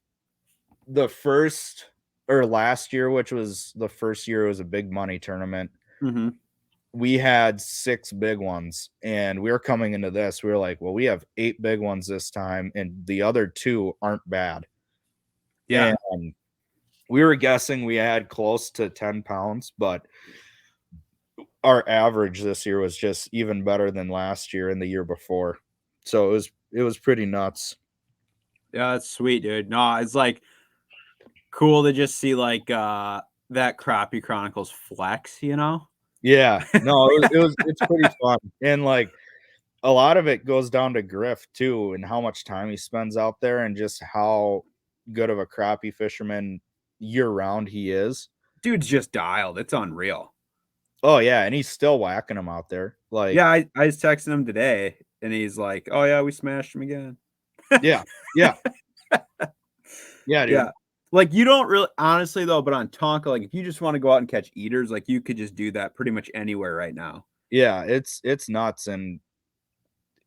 the first or last year, which was the first year, it was a big money tournament. Mm-hmm. We had 6 big ones, and we were coming into this. We were like, well, we have 8 big ones this time, and the other 2 aren't bad. Yeah. And we were guessing we had close to 10 pounds, but our average this year was just even better than last year and the year before. So it was pretty nuts. Yeah, that's sweet, dude. No, it's like cool to just see like that Crappie Chronicles flex, you know? Yeah, no, it's pretty fun. And like a lot of it goes down to Griff too, and how much time he spends out there, and just how good of a crappie fisherman year round he is. Dude's just dialed. It's unreal. Oh yeah, and he's still whacking them out there. Like Yeah, I was texting him today and he's like, oh yeah, we smashed him again. yeah, yeah. Yeah, dude. Yeah. Like you don't really honestly though, but on Tonka, like if you just want to go out and catch eaters, like you could just do that pretty much anywhere right now. Yeah, it's nuts. And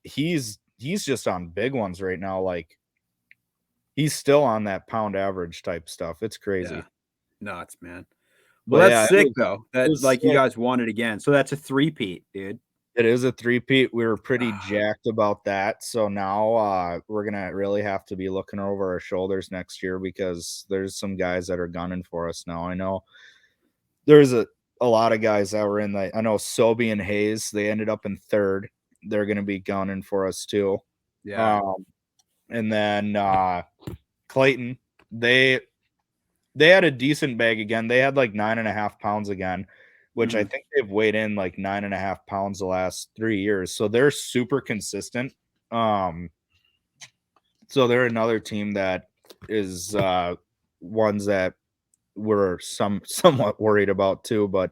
he's just on big ones right now. Like he's still on that pound average type stuff. It's crazy. Yeah. Nuts, man. Well, But that's yeah, sick though. it That was like you sick. guys won it again. So that's a three-peat, dude. It is a three-peat. We were pretty jacked about that. So now we're gonna really have to be looking over our shoulders next year because there's some guys that are gunning for us now. I know there's a lot of guys that were in the I know Sobey and Hayes, they ended up in third. They're gonna be gunning for us too. Yeah. And then Clayton, they had a decent bag again. They had like 9.5 pounds again, which I think they've weighed in like 9.5 pounds the last 3 years. So they're super consistent. So they're another team that is ones that we're somewhat worried about too. But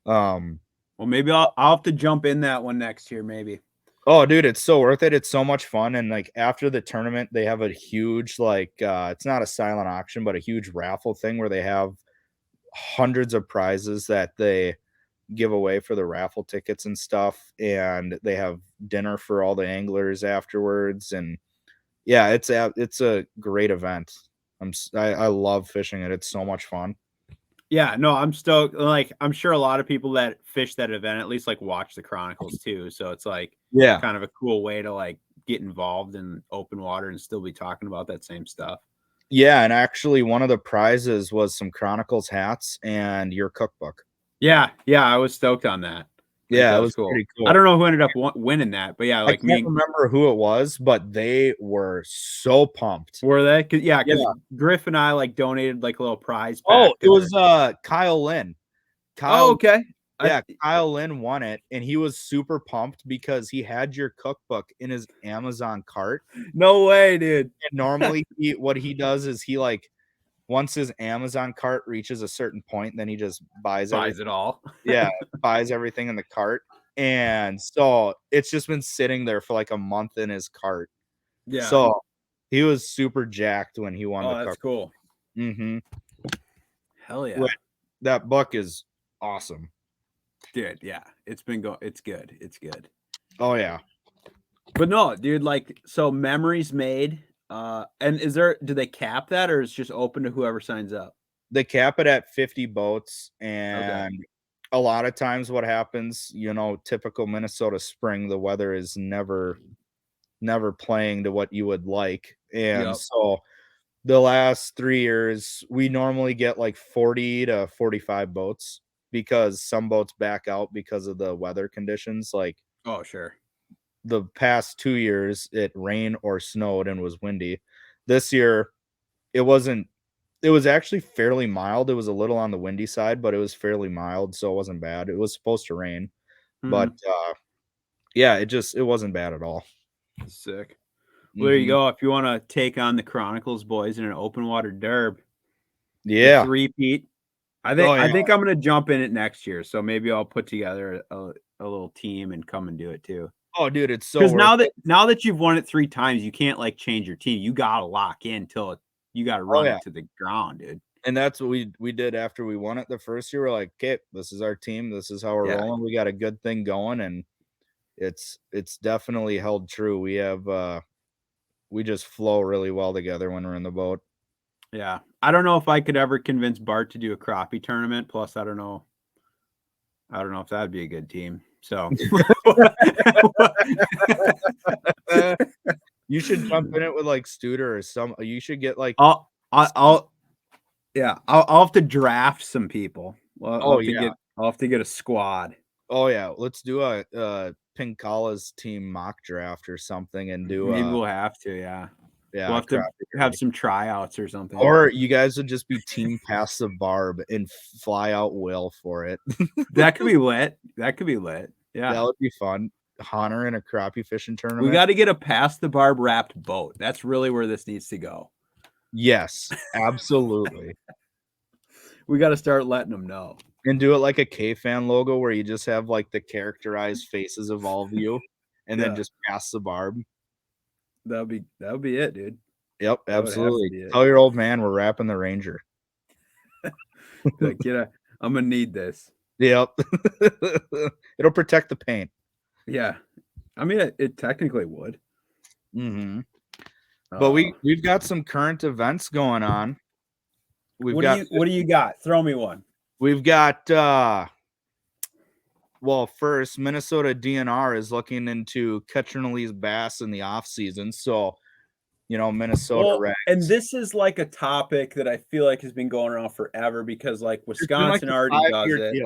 well, maybe I'll have to jump in that one next year, maybe. oh, dude, it's so worth it. It's so much fun. And like after the tournament, they have a huge like it's not a silent auction, but a huge raffle thing where they have hundreds of prizes that they give away for the raffle tickets and stuff. And they have dinner for all the anglers afterwards. And yeah, it's a great event. I love fishing it. It's so much fun. Yeah, no, I'm stoked. Like, I'm sure a lot of people that fish that event at least like watch the Chronicles too. So it's like Yeah. kind of a cool way to like get involved in open water and still be talking about that same stuff. Yeah, and actually one of the prizes was some Chronicles hats and your cookbook. Yeah, I was stoked on that. Yeah, that it was pretty cool. I don't know who ended up winning that, but yeah, like I can't remember who it was, but they were so pumped. Were they? Because Griff and I like donated like a little prize pack. Oh, it was Kyle Lynn. Oh, okay. Yeah, Kyle Lynn won it, and he was super pumped because he had your cookbook in his Amazon cart. No way, dude. And normally what he does is he like once his Amazon cart reaches a certain point, then he just buys it all. Yeah, buys everything in the cart. And so it's just been sitting there for like a month in his cart. Yeah. So he was super jacked when he won the that's cookbook. cool. Mm-hmm. Hell yeah. That book is awesome. Dude, yeah. It's good. It's good. Oh yeah. But no, dude, like so memories made. And do they cap that or is it just open to whoever signs up? They cap it at 50 boats, and a lot of times what happens, typical Minnesota spring, the weather is never playing to what you would like. And so the last 3 years, we normally get like 40 to 45 boats because some boats back out because of the weather conditions. Like, oh, sure. The past 2 years, it rained or snowed and was windy. This year, it was actually fairly mild. It was a little on the windy side, but it was fairly mild, so it wasn't bad. It was supposed to rain. But yeah, it wasn't bad at all. Sick. Well, there you Mhm. go. If you want to take on the Chronicles boys in an open water derb, the Yeah. three-peat. I think I'm gonna jump in it next year. So maybe I'll put together a little team and come and do it too. Oh, dude, it's so Because worth it. now that you've won it 3 times, you can't like change your team. You gotta lock in till you gotta run yeah. it to the ground, dude. And that's what we did after we won it the first year. We're like, okay, this is our team. This is how we're Yeah. rolling. We got a good thing going, and it's definitely held true. We have we just flow really well together when we're in the boat. Yeah. I don't know if I could ever convince Bart to do a crappie tournament. Plus, I don't know if that'd be a good team. So You should jump in it with like Studer or some. You should get like. I'll have to draft some people. I'll have to get a squad. Oh yeah, let's do a Pinkalla's team mock draft or something and do. Maybe we'll have to. Yeah. Yeah, We'll have to have some tryouts or something. Or you guys would just be team Past The Barb and fly out Will for it. That could be lit. Yeah. That would be fun. Hahner in a crappie fishing tournament. We got to get a Past the Barb wrapped boat. That's really where this needs to go. Yes, absolutely. We got to start letting them know. And do it like a K-Fan logo where you just have like the characterized faces of all of you and then just Past the Barb. That'll be it, dude. Yep, absolutely. Tell your old man we're wrapping the Ranger. Like, I'm gonna need this. Yep. It'll protect the paint. Yeah. I mean, it technically would. Mm-hmm. But we've got some current events going on. What do you got? Throw me one. We've got well, first, Minnesota DNR is looking into catch and release bass in the off season. So, Minnesota and this is like a topic that I feel like has been going around forever because like Wisconsin already does it.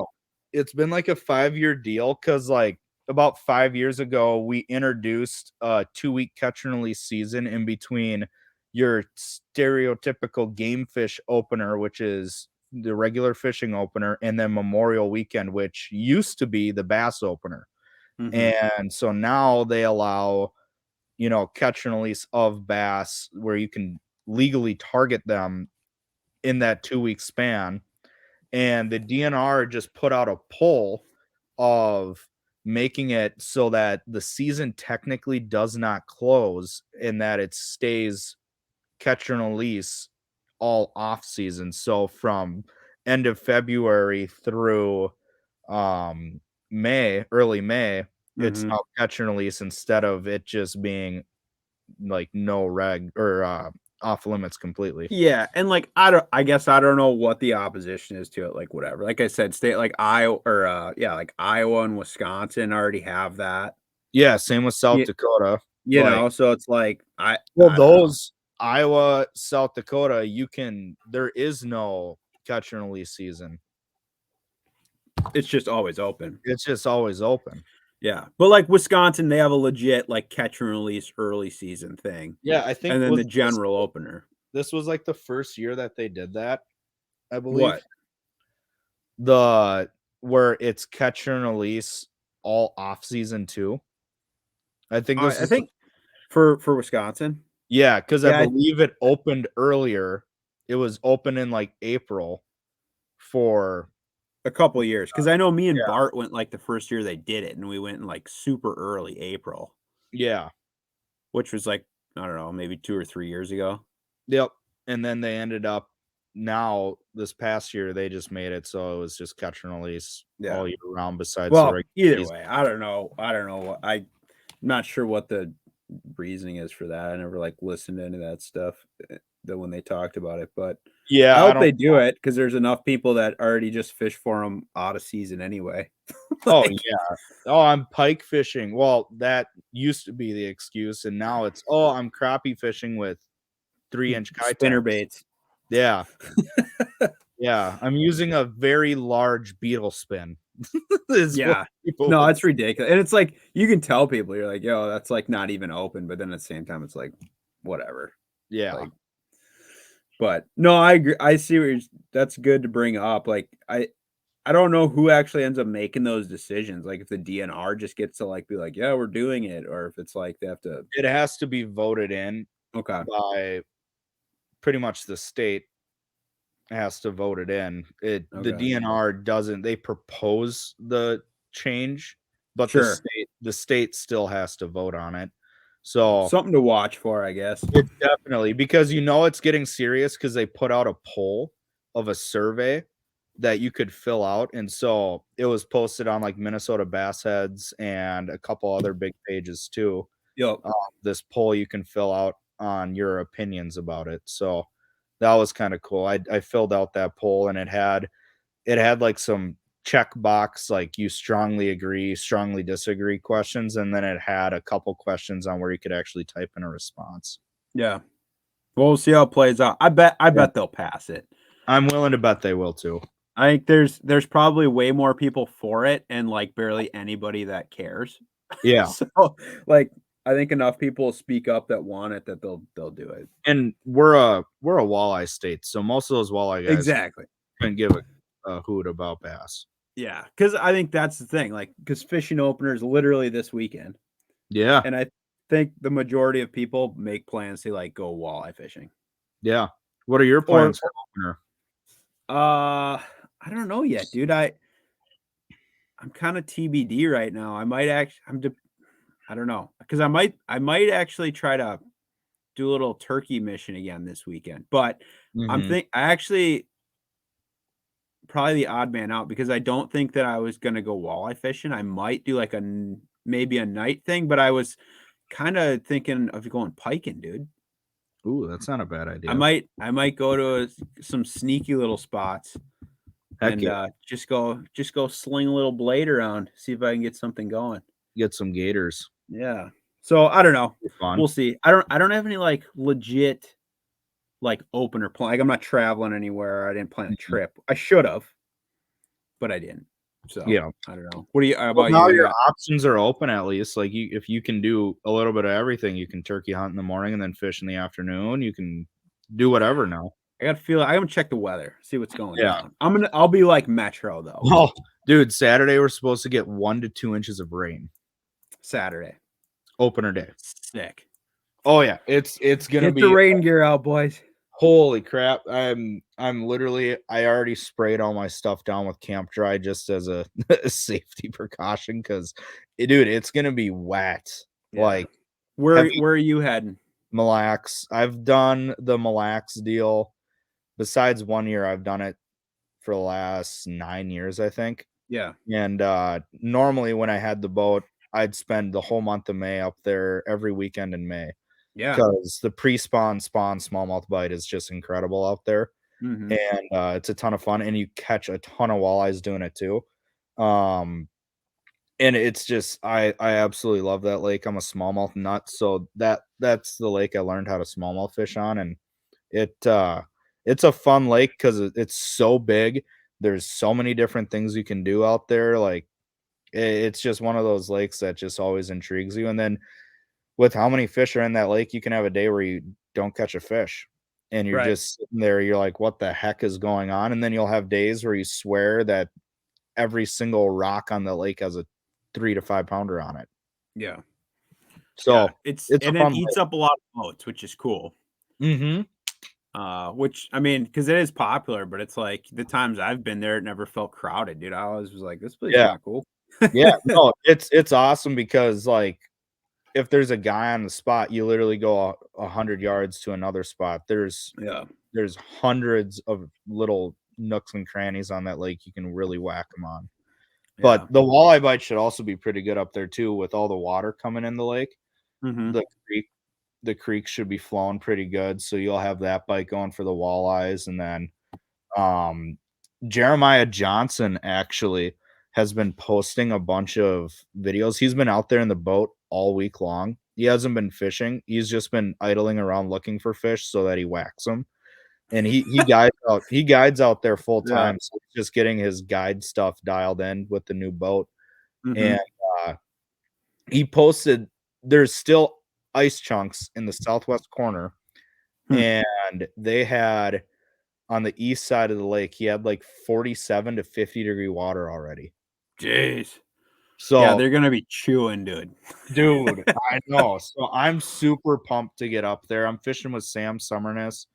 It's been like a 5-year deal because like about 5 years ago, we introduced a 2-week catch and release season in between your stereotypical game fish opener, which is the regular fishing opener, and then Memorial Weekend, which used to be the bass opener. And so now they allow, catch and release of bass where you can legally target them in that 2-week span. And the DNR just put out a poll of making it so that the season technically does not close and that it stays catch and release all off season. So from end of February through early May, it's now catch and release instead of it just being like no reg or off limits completely. Yeah, and like I guess I don't know what the opposition is to it. Like whatever. Like I said, state like Iowa or like Iowa and Wisconsin already have that. Yeah, same with South Dakota. So it's like those Iowa, South Dakota, there is no catch and release season. It's just always open. Yeah. But like Wisconsin, they have a legit like catch and release early season thing. Yeah, I think. And then the general opener. This was like the first year that they did that, I believe. What? Where it's catch and release all off season too. I think I think for Wisconsin. Yeah, because I believe it opened earlier. It was open in like April for a couple of years. Because I know me and Bart went like the first year they did it, and we went in like super early April. Yeah. Which was like, I don't know, maybe 2 or 3 years ago. Yep. And then they ended up now this past year they just made it so it was just catch and release all year round besides the regular either season. way. I don't know. I'm not sure what the reasoning is for that. I never like listened to any of that stuff that when they talked about it, but yeah, I hope they do it because there's enough people that already just fish for them out of season anyway. I'm pike fishing. Well, that used to be the excuse, and now it's I'm crappie fishing with 3-inch spinner baits. Yeah. Yeah, I'm using a very large beetle spin. No, it's ridiculous. And it's like you can tell people, you're like, yo, that's like not even open, but then at the same time it's like whatever. Yeah. But no, I agree. I see that's good to bring up. Like I don't know who actually ends up making those decisions. Like if the DNR just gets to like be like, yeah, we're doing it, or if it's like they have to. It has to be voted in Okay. by pretty much the state has to vote it in. The Okay. DNR doesn't. They propose the change, but Sure. the state still has to vote on it. So Something to watch for, I guess. it's definitely because it's getting serious because they put out a poll of a survey that you could fill out, and so it was posted on like Minnesota Bass Heads and a couple other big pages too. Yep. This poll you can fill out on your opinions about it. So that was kind of cool. I filled out that poll and it had like some check box like you strongly agree, strongly disagree questions, and then it had a couple questions on where you could actually type in a response. Yeah. We'll see how it plays out. I bet they'll pass it. I'm willing to bet they will too. I think there's probably way more people for it and like barely anybody that cares. Yeah. So like I think enough people speak up that want it that they'll do it. And we're a walleye state, so most of those walleye guys Exactly couldn't give a hoot about bass. Yeah, because I think that's the thing. Like, because fishing opener is literally this weekend. Yeah. And I think the majority of people make plans to like go walleye fishing. Yeah. What are your plans for opener? I don't know yet, dude. I'm kind of TBD right now. I might actually I don't know, because I might actually try to do a little turkey mission again this weekend. But I actually probably the odd man out because I don't think that I was gonna go walleye fishing. I might do like maybe a night thing, but I was kind of thinking of going piking, dude. Ooh, that's not a bad idea. I might go to some sneaky little spots. Heck and yeah. just go sling a little blade around, see if I can get something going. Get some gators. Yeah. So I don't know. Fun. We'll see. I don't have any like legit like opener plan. Like I'm not traveling anywhere. I didn't plan a trip. I should have, but I didn't. So yeah, I don't know. What do you about well, now you? your options are open at least. Like if you can do a little bit of everything, you can turkey hunt in the morning and then fish in the afternoon. You can do whatever now. I got to feel. I haven't checked the weather. See what's going down. I'll be like Metro though. Oh, dude, Saturday we're supposed to get 1 to 2 inches of rain. Saturday, opener day. Sick. Oh yeah, it's gonna be the rain gear out, boys. Holy crap! I'm literally. I already sprayed all my stuff down with Camp Dry just as a safety precaution because, dude, it's gonna be wet. Yeah. Like, where are you heading? Mille Lacs. I've done the Mille Lacs deal. Besides 1 year, I've done it for the last 9 years, I think. Yeah. And normally when I had the boat, I'd spend the whole month of May up there every weekend in May. Yeah. Because the spawn smallmouth bite is just incredible out there. And it's a ton of fun. And you catch a ton of walleyes doing it too. And it's just I absolutely love that lake. I'm a smallmouth nut. So that's the lake I learned how to smallmouth fish on. And it's a fun lake because it's so big. There's so many different things you can do out there. Like it's just one of those lakes that just always intrigues you. And then with how many fish are in that lake, you can have a day where you don't catch a fish and you're just sitting there. You're like, what the heck is going on? And then you'll have days where you swear that every single rock on the lake has a 3 to 5 pounder on it. Yeah. So it's and it eats up a lot of boats, which is cool. Which I mean, because it is popular, but it's like the times I've been there, it never felt crowded, dude. I always was like, this place is not cool. Yeah, no, it's awesome because like if there's a guy on the spot, you literally go 100 yards to another spot. There's hundreds of little nooks and crannies on that lake you can really whack them on. But the walleye bite should also be pretty good up there too, with all the water coming in the lake. The creek should be flowing pretty good, so you'll have that bite going for the walleyes. And then Jeremiah Johnson actually has been posting a bunch of videos. He's been out there in the boat all week long. He hasn't been fishing. He's just been idling around looking for fish so that he whacks them. And he guides out there full time. So he's just getting his guide stuff dialed in with the new boat. And he posted there's still ice chunks in the southwest corner, and they had on the east side of the lake, he had like 47 to 50-degree water already. Jeez. So yeah, they're gonna be chewing, dude. dude, I know. So I'm super pumped to get up there. I'm fishing with Sam Summerness.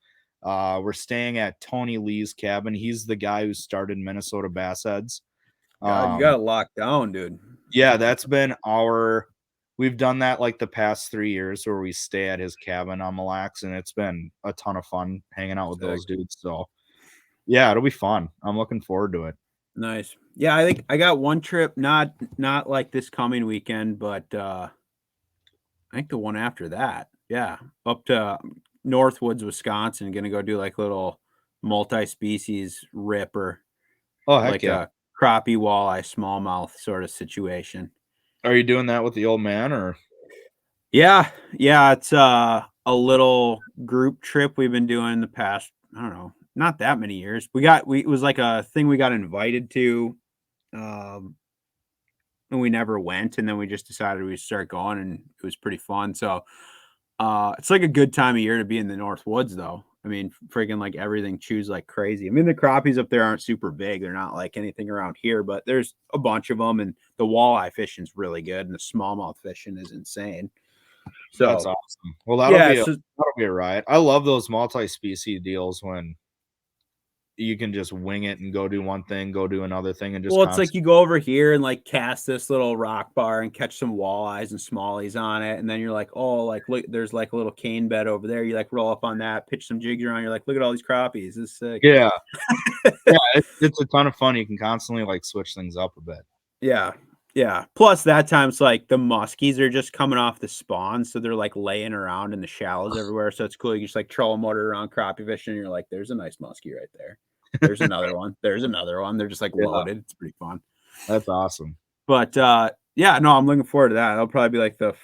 We're staying at Tony Lee's cabin. He's the guy who started Minnesota Bass Heads. God, you got it locked down, dude. Yeah, that's been we've done that like the past 3 years where we stay at his cabin on Mille Lacs, and it's been a ton of fun hanging out with those dudes. So yeah, it'll be fun. I'm looking forward to it. Nice. Yeah, I think I got one trip, not like this coming weekend, but I think the one after that. Yeah, up to Northwoods, Wisconsin. Gonna go do like little multi-species ripper, Oh, heck like yeah. a crappie, walleye, smallmouth sort of situation. Are you doing that with the old man or? Yeah, it's a little group trip we've been doing the past, I don't know, not that many years. It was like a thing we got invited to, and we never went, and then we just decided we'd start going, and it was pretty fun. So it's like a good time of year to be in the North Woods, though. I mean, freaking like everything chews like crazy. I mean, the crappies up there aren't super big. They're not like anything around here, but there's a bunch of them, and the walleye fishing's really good, and the smallmouth fishing is insane. So that's awesome. Well, that'll yeah, be a riot. I love those multi-species deals when you can just wing it and go do one thing, go do another thing, and just well, it's like you go over here and like cast this little rock bar and catch some walleyes and smallies on it, and then you're like, oh, like look, there's like a little cane bed over there. You like roll up on that, pitch some jigs around. You're like, look at all these crappies. This is sick. Yeah, yeah, it's a ton of fun. You can constantly like switch things up a bit. Yeah. Plus that time it's like the muskies are just coming off the spawn, so they're like laying around in the shallows everywhere. So it's cool. You just like trolling motor around crappie fishing, and you're like, there's a nice muskie right there. There's another one. There's another one. They're just like loaded. It's pretty fun. That's awesome. But yeah, no, I'm looking forward to that. That'll probably be like the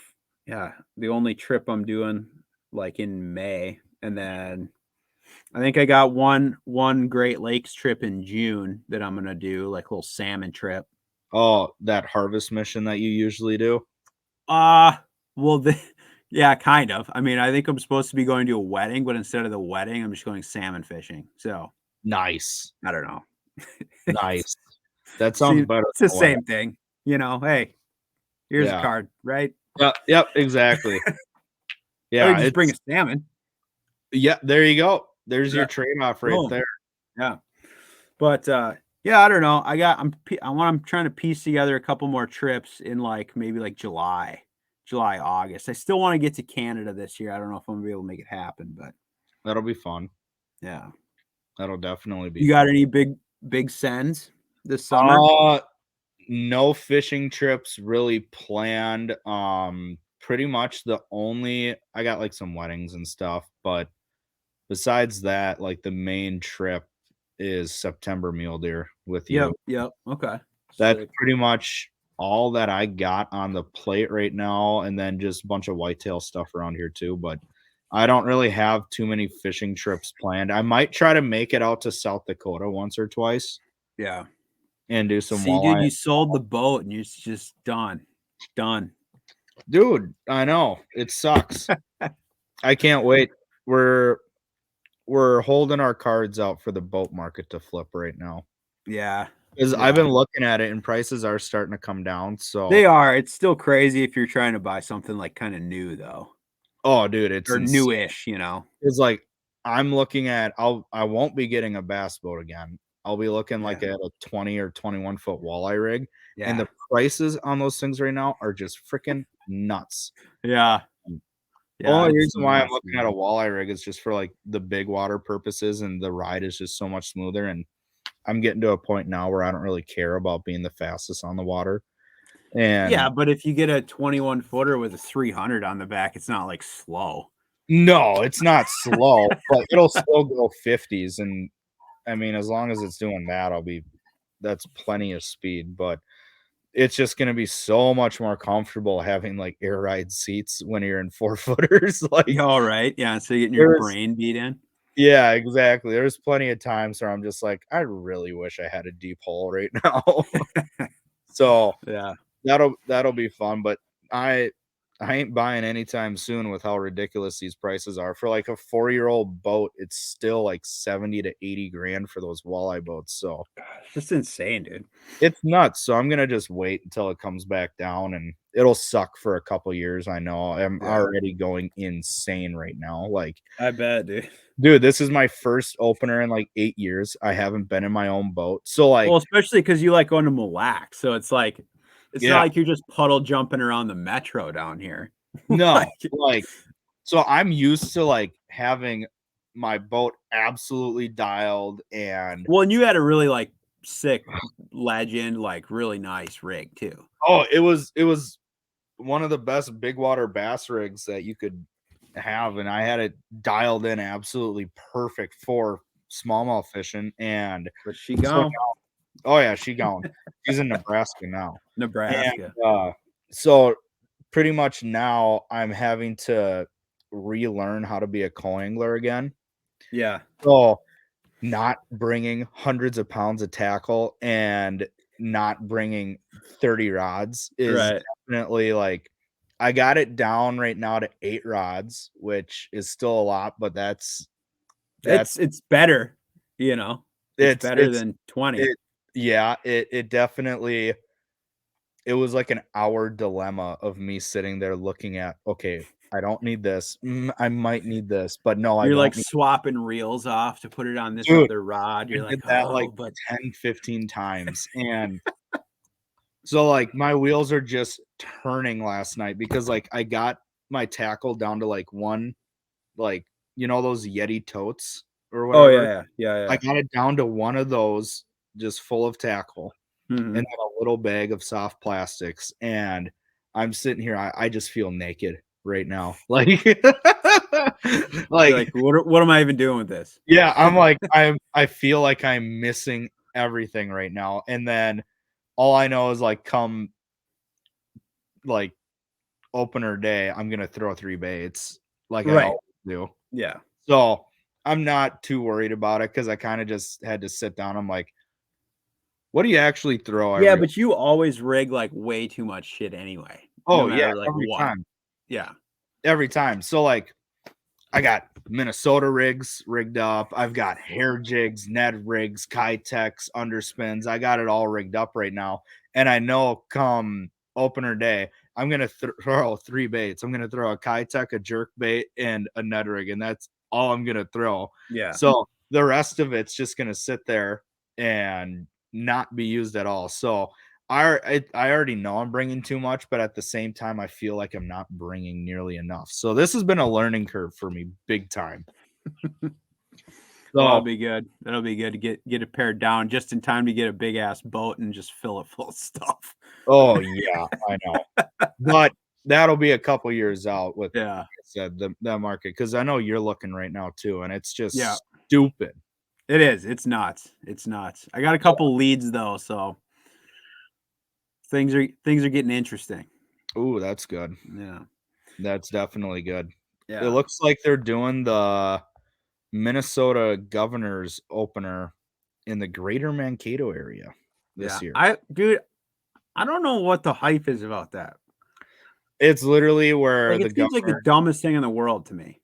only trip I'm doing like in May. And then I think I got one Great Lakes trip in June that I'm gonna do, like a little salmon trip. Oh, that harvest mission that you usually do? Well, yeah, kind of. I mean, I think I'm supposed to be going to a wedding, but instead of the wedding, I'm just going salmon fishing. So nice. I don't know. Nice. That sounds better. It's the same thing, you know. Hey, here's a card, right? Yep, exactly. Yeah, just bring a salmon. Yeah, there you go. There's your trade-off right there. Yeah, but yeah, I don't know. I'm trying to piece together a couple more trips in like maybe like July, August. I still want to get to Canada this year. I don't know if I'm gonna be able to make it happen, but that'll be fun. Yeah, that'll definitely be. You got any big sends this summer? No fishing trips really planned. Pretty much I got like some weddings and stuff, but besides that, like the main trip is September mule deer with you. Yep. Okay. That's pretty much all that I got on the plate right now, and then just a bunch of whitetail stuff around here too. But I don't really have too many fishing trips planned. I might try to make it out to South Dakota once or twice. Yeah. And do some walleye. Dude, you sold the boat and you're just done. Dude, I know. It sucks. I can't wait. We're holding our cards out for the boat market to flip right now. Yeah. Because I've been looking at it and prices are starting to come down. So they are. It's still crazy if you're trying to buy something like kind of new though. Oh, dude, it's newish, you know. It's like I'm looking at I won't be getting a bass boat again. I'll be looking like at a 20 or 21 foot walleye rig. Yeah. And the prices on those things right now are just freaking nuts. Yeah. The only reason why I'm looking at a walleye rig is just for like the big water purposes, and the ride is just so much smoother. And I'm getting to a point now where I don't really care about being the fastest on the water. And yeah, but if you get a 21 footer with a 300 on the back, it's not like slow. No, it's not slow, but it'll still go 50s. And I mean, as long as it's doing that, that's plenty of speed. But it's just going to be so much more comfortable having like air ride seats when you're in 4-footers. Like, all right. Yeah. So you're getting your brain beat in. Yeah, exactly. There's plenty of times where I'm just like, I really wish I had a deep hole right now. So yeah, that'll be fun. But I I ain't buying anytime soon with how ridiculous these prices are. For like a 4-year-old boat, it's still like 70 to 80 grand for those walleye boats. So It's just insane, dude. it's nuts. So I'm gonna just wait until it comes back down, and it'll suck for a couple years. I know. I'm already going insane right now. Like, I bet, dude, this is my first opener in like 8 years. I haven't been in my own boat. So like, well, especially because you like going to Mille Lacs, so it's like it's not like you're just puddle jumping around the metro down here. No, like, so I'm used to like having my boat absolutely dialed, and well, and you had a really like sick legend, like really nice rig too. oh, it was one of the best big water bass rigs that you could have, and I had it dialed in absolutely perfect for smallmouth fishing. And But she gone. Oh yeah, she gone. She's in Nebraska now. Nebraska. And, so pretty much now I'm having to relearn how to be a co-angler again. Yeah. So not bringing hundreds of pounds of tackle and not bringing 30 rods is definitely like, I got it down right now to 8 rods, which is still a lot, but that's it's better, you know. It's better than 20. It definitely, it was like an hour dilemma of me sitting there looking at, okay, I don't need this. I might need this, but no, You're I like don't. swapping reels off to put it on this Dude, other rod. You're I like, did that oh, like but 10, 15 times. And so like my wheels are just turning last night because like I got my tackle down to like one, like, you know, those Yeti totes or whatever. yeah. I got it down to one of those just full of tackle. And then a little bag of soft plastics, and I'm sitting here. I just feel naked right now. Like, like what am I even doing with this? Yeah, I'm like, I feel like I'm missing everything right now. And then all I know is like, come like opener day, I'm gonna throw 3 baits like I always do. Yeah. So I'm not too worried about it because I kind of just had to sit down. I'm like, what do you actually throw? Yeah, but you always rig like way too much shit anyway. Oh, No yeah, matter, like, every what. time. Yeah. Every time. So like, I got Minnesota rigs rigged up. I've got hair jigs, Ned rigs, Kitex, underspins. I got it all rigged up right now. And I know come opener day, I'm going to throw 3 baits. I'm going to throw a Kitex, a jerk bait, and a Ned rig. And that's all I'm going to throw. Yeah. So the rest of it's just going to sit there and not be used at all. So I already know I'm bringing too much, but at the same time, I feel like I'm not bringing nearly enough. So this has been a learning curve for me, big time. Well, that'll be good. That'll be good to get it pared down just in time to get a big ass boat and just fill it full of stuff. Oh yeah, I know. But that'll be a couple years out with, like I said, the market, because I know you're looking right now too, and it's just stupid. It is. It's nuts. It's nuts. I got a couple leads though, so things are getting interesting. Ooh, that's good. Yeah. That's definitely good. Yeah. It looks like they're doing the Minnesota Governor's opener in the greater Mankato area this year. I don't know what the hype is about that. It's literally where like, it seems like the dumbest thing in the world to me.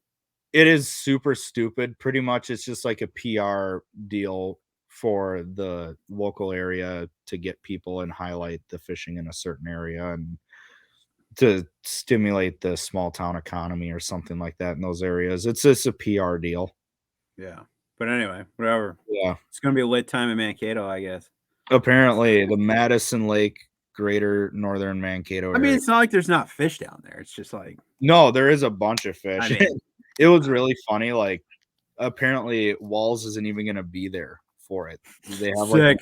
It is super stupid. Pretty much it's just like a PR deal for the local area to get people and highlight the fishing in a certain area and to stimulate the small town economy or something like that in those areas. It's just a PR deal. Yeah. But anyway, whatever. Yeah. It's going to be a lit time in Mankato, I guess. Apparently the Madison Lake, greater northern Mankato area. I mean, it's not like there's not fish down there. It's just like, no, there is a bunch of fish. I mean, it was really funny. Like, apparently Walls isn't even going to be there for it. They have sick.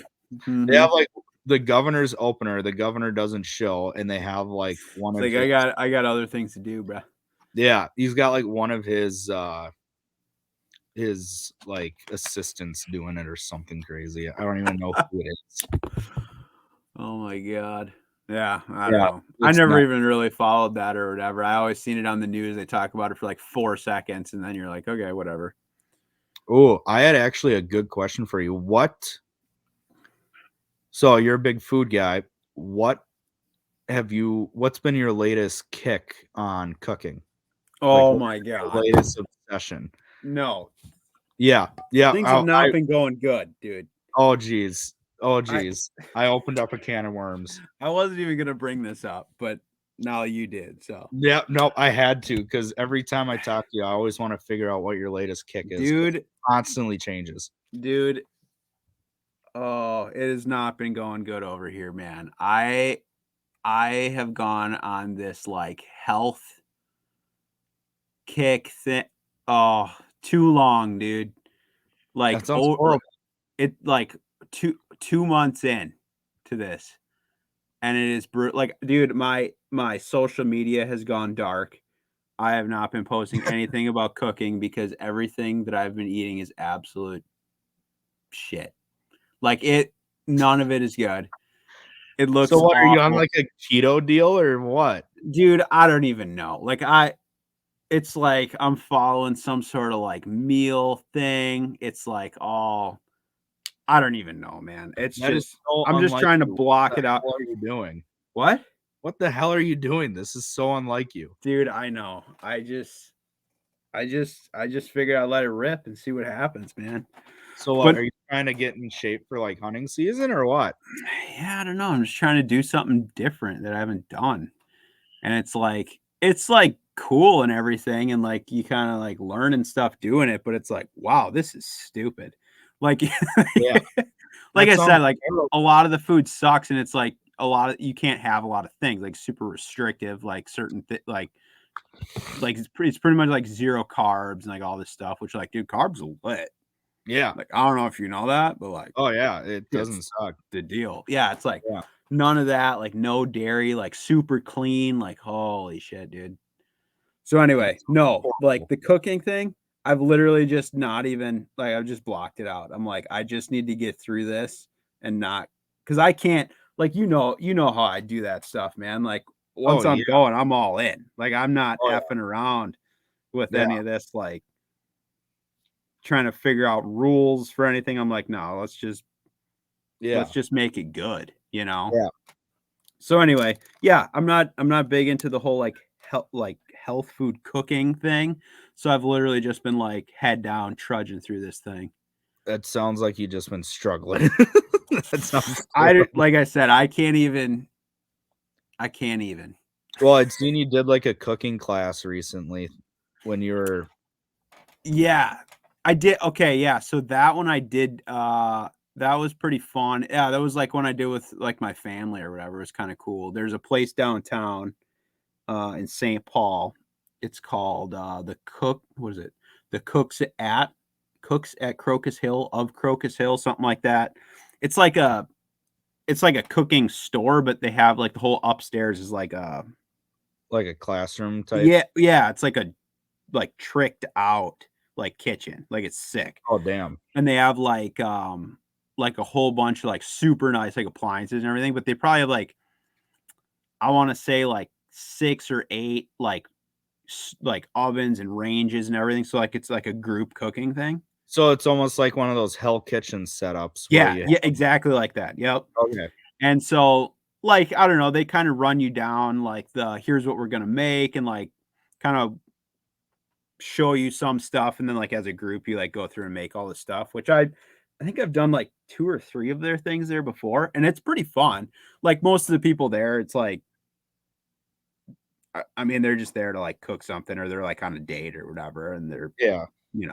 They have like the governor's opener. The governor doesn't show, and they have like one. It's like, I got other things to do, bro. Yeah, he's got like one of his like assistants doing it or something crazy. I don't even know who it is. Oh my god. Yeah, I don't know. I never even really followed that or whatever. I always seen it on the news. They talk about it for like 4 seconds, and then you're like, okay, whatever. Oh, I had actually a good question for you. So you're a big food guy. What what's been your latest kick on cooking? Like, Oh what's my your God. latest obsession? No, Yeah. things have not been going good, dude. Oh, geez. Oh, I geez. I opened up a can of worms. I wasn't even gonna bring this up, but now you did. So, Yeah, nope, I had to because every time I talk to you, I always want to figure out what your latest kick is. 'Cause it dude, constantly changes. dude. Oh, it has not been going good over here, man. I have gone on this like health kick thing. Oh, too long, dude. Like That sounds oh, horrible. it like 2 months in to this, and it is like, dude, my social media has gone dark. I have not been posting anything about cooking because everything that I've been eating is absolute shit. Like none of it is good. It So looks what, are you on, awful. like, a keto deal or what? Dude, I don't even know. It's like I'm following some sort of like meal thing. It's like all I don't even know, man. It's That is just so I'm just unlike trying to you. What block the it out. hell are you doing? What? What the hell are you doing? This is so unlike you. Dude, I know. I just figured I'd let it rip and see what happens, man. So what, But are you trying to get in shape for, like, hunting season or what? yeah, I don't know. I'm just trying to do something different that I haven't done. And it's like cool and everything, and like you kind of like learning stuff doing it, but it's like, wow, this is stupid. Like Yeah, like that I sounds said, like terrible. a lot of the food sucks, and it's like a lot of you can't have a lot of things, like super restrictive, like certain like it's pretty much like zero carbs and like all this stuff, which like, dude, carbs are lit. Yeah. Like, I don't know if you know that, but like Oh, yeah, it it's doesn't suck. the deal. Yeah, it's like Yeah. none of that, like no dairy, like super clean, like holy shit, dude. So That anyway, sounds no, like horrible. the cooking thing, I've literally just not even like I've just blocked it out. I'm like, I just need to get through this and not because I can't like you know how I do that stuff, man. Like Oh, once I'm yeah. going, I'm all in. Like I'm not Oh, effing around with yeah. any of this, like trying to figure out rules for anything. I'm like, no, let's Yeah. just make it good, you know? Yeah. So anyway, yeah, I'm not big into the whole health food cooking thing. So I've literally just been like head down trudging through this thing. That sounds like you just been struggling. That sounds terrible. Like I said, I can't even. Well, I'd seen you did, like, a cooking class recently when you were Yeah. I did okay, yeah. So that one I did that was pretty fun. Yeah, that was like when I did with like my family or whatever. It was kind of cool. There's a place downtown in St. Paul. It's called the Cook. What is it? The Cooks at Crocus Hill of Crocus Hill, something like that. It's like a it's like a cooking store, but they have like the whole upstairs is like a like a classroom type. yeah. It's like a like tricked out like kitchen, like it's sick, Oh, damn. and they have like a whole bunch of like super nice like appliances and everything, but they probably have like I want to say like 6 or 8 like ovens and ranges and everything. So like it's like a group cooking thing. So it's almost like one of those hell kitchen setups where Yeah, you yeah, exactly like that. Yep. okay. And so like I don't know, they kind of run you down like the here's what we're gonna make and like kind of show you some stuff, and then like as a group you like go through and make all the stuff, which I think I've done like 2 or 3 of their things there before, and it's pretty fun. Like most of the people there, it's like I mean, they're just there to like cook something or they're like on a date or whatever, and they're Yeah.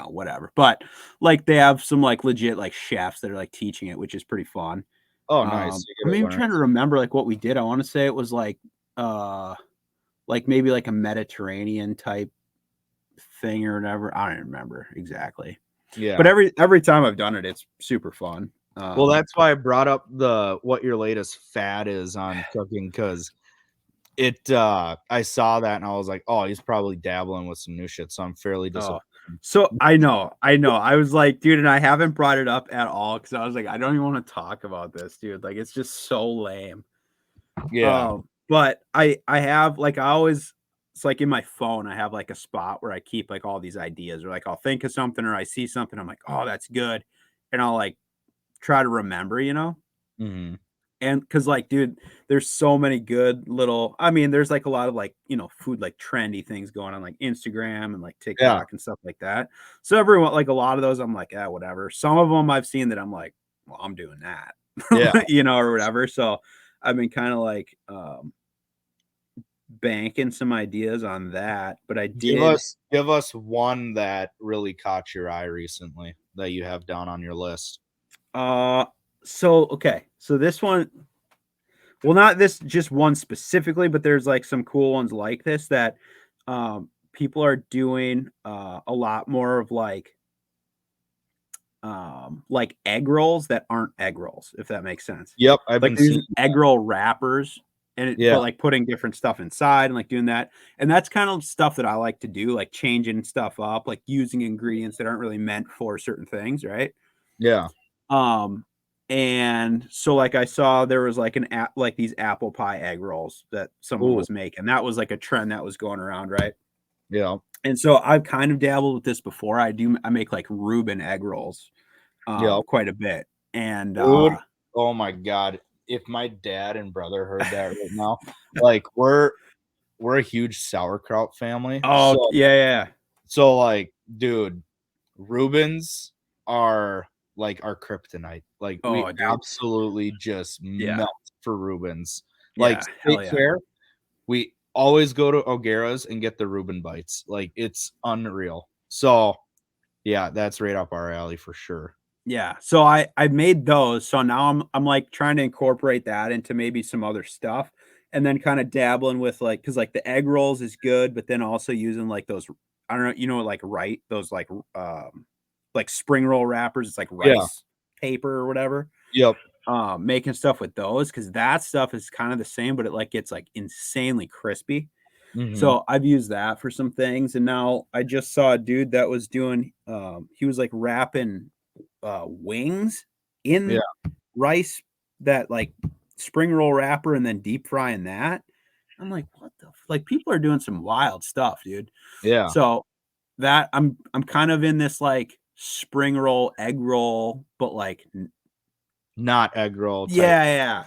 whatever. But like they have some like legit like chefs that are like teaching it, which is pretty fun. Oh, nice. You I'm get to even learn. trying to remember like what we did. I want to say it was like maybe like a Mediterranean type thing or whatever. I don't remember exactly. But Yeah. every time I've done it, it's super fun. Well, that's why I brought up the what your latest fad is on cooking because I saw that and I was like, "Oh, he's probably dabbling with some new shit," so I'm fairly Oh, disappointed. so I know. I was like, dude, and I haven't brought it up at all because I was like, I don't even want to talk about this, dude. Like, it's just so lame. Yeah. But I have like I always it's like in my phone, I have like a spot where I keep like all these ideas, or like I'll think of something or I see something, I'm like, oh, that's good. And I'll like try to remember, you know? Mhm. And because like, dude, there's so many good little, I mean, there's like a lot of like, food, like trendy things going on like Instagram and like TikTok and stuff like that. So everyone, like a lot of those, I'm like, whatever. Some of them I've seen that I'm like, well, I'm doing that, or whatever. So I've been kind of like banking some ideas on that. But I did give us one that really caught your eye recently that you have down on your list. So this one, well, not this just one specifically, but there's like some cool ones like this that people are doing a lot more of like egg rolls that aren't egg rolls, if that makes sense. Yep, I've like been seeing egg roll wrappers but like putting different stuff inside and like doing that. And that's kind of stuff that I like to do, like changing stuff up, like using ingredients that aren't really meant for certain things, right? Yeah. And so like I saw there was like like these apple pie egg rolls that someone was making. That was like a trend that was going around, right? Yeah. And so I've kind of dabbled with this before. I make like Reuben egg rolls quite a bit. And dude, oh my God. If my dad and brother heard that right now, like we're a huge sauerkraut family. Oh, yeah. So like, dude, Reubens are like our kryptonite. Like we absolutely just melt for Reubens. Like fair. We always go to O'Gara's and get the Reuben bites. Like it's unreal. So yeah, that's right up our alley for sure. Yeah. So I made those. So now I'm like trying to incorporate that into maybe some other stuff, and then kind of dabbling with like, because like the egg rolls is good, but then also using like those, I don't know, like those like spring roll wrappers. It's like rice paper or whatever. Yep. Making stuff with those, because that stuff is kind of the same, but it like gets like insanely crispy. So I've used that for some things. And now I just saw a dude that was doing he was like wrapping wings in rice, that like spring roll wrapper, and then deep frying that. I'm like, what the like, people are doing some wild stuff, dude. Yeah. So that I'm kind of in this like spring roll egg roll, but like not egg roll type. Yeah.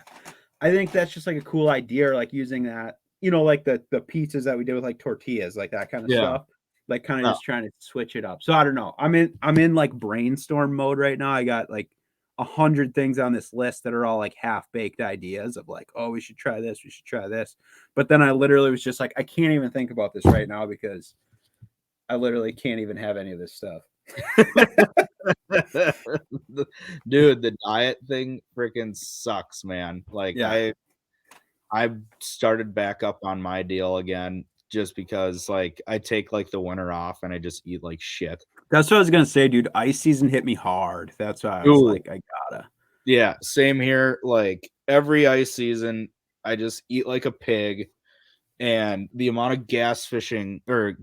I think that's just like a cool idea, or like using that, like the pizzas that we did with like tortillas, like that kind of stuff. Like kind of just trying to switch it up. So I don't know. I'm in like brainstorm mode right now. I got like 100 things on this list that are all like half-baked ideas of like, oh, we should try this, we should try this. But then I literally was just like, I can't even think about this right now because I literally can't even have any of this stuff. Dude, the diet thing freaking sucks, man. Like I've started back up on my deal again, just because like I take like the winter off and I just eat like shit. That's what I was gonna say, dude. Ice season hit me hard. That's why I was like, I gotta. Yeah, same here. Like every ice season, I just eat like a pig. And the amount of gas fishing, the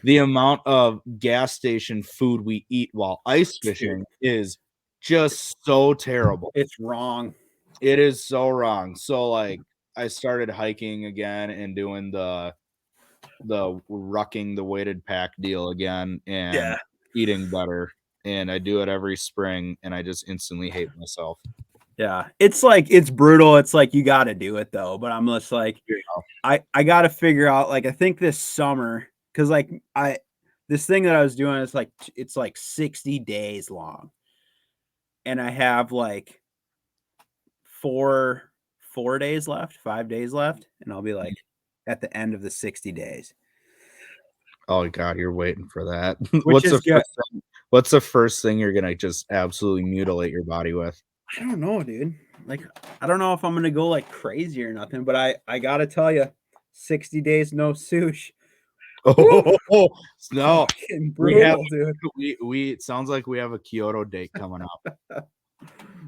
amount of gas station food we eat while ice fishing is just so terrible. It's wrong. It is so wrong. So like I started hiking again and doing the rucking the weighted pack deal again and eating better. And I do it every spring and I just instantly hate myself. Yeah. It's like, it's brutal. It's like, you got to do it though. But I'm just like, I got to figure out, like, I think this summer, cause like this thing that I was doing is like, it's like 60 days long. And I have like 5 days left. And I'll be like at the end of the 60 days. Oh God, you're waiting for that. What's the first thing you're gonna just absolutely mutilate your body with? I don't know, dude. Like, I don't know if I'm gonna go like crazy or nothing, but I gotta tell you, 60 days no sushi. Oh no, brutal, dude. We it sounds like we have a Kyoto date coming up.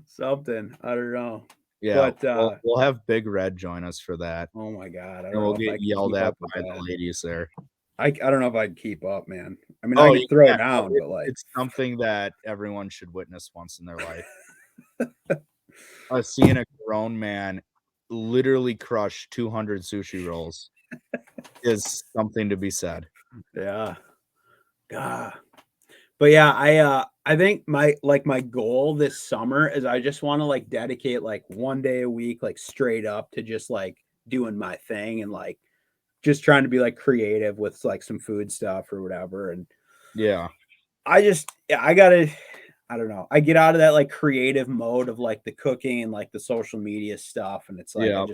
Something, I don't know. Yeah, but we'll have Big Red join us for that. Oh my God, and we'll get yelled at by the ladies there. I don't know if I'd keep up, man. I mean, I can throw down, but like, it's something that everyone should witness once in their life. Seeing a grown man literally crush 200 sushi rolls is something to be said. Yeah. God. But yeah, I think my goal this summer is I just want to like dedicate like 1 day a week, like straight up to just like doing my thing and like just trying to be like creative with like some food stuff or whatever. And Yeah. I gotta, I don't know. I get out of that like creative mode of like the cooking and like the social media stuff. And it's like, Yeah.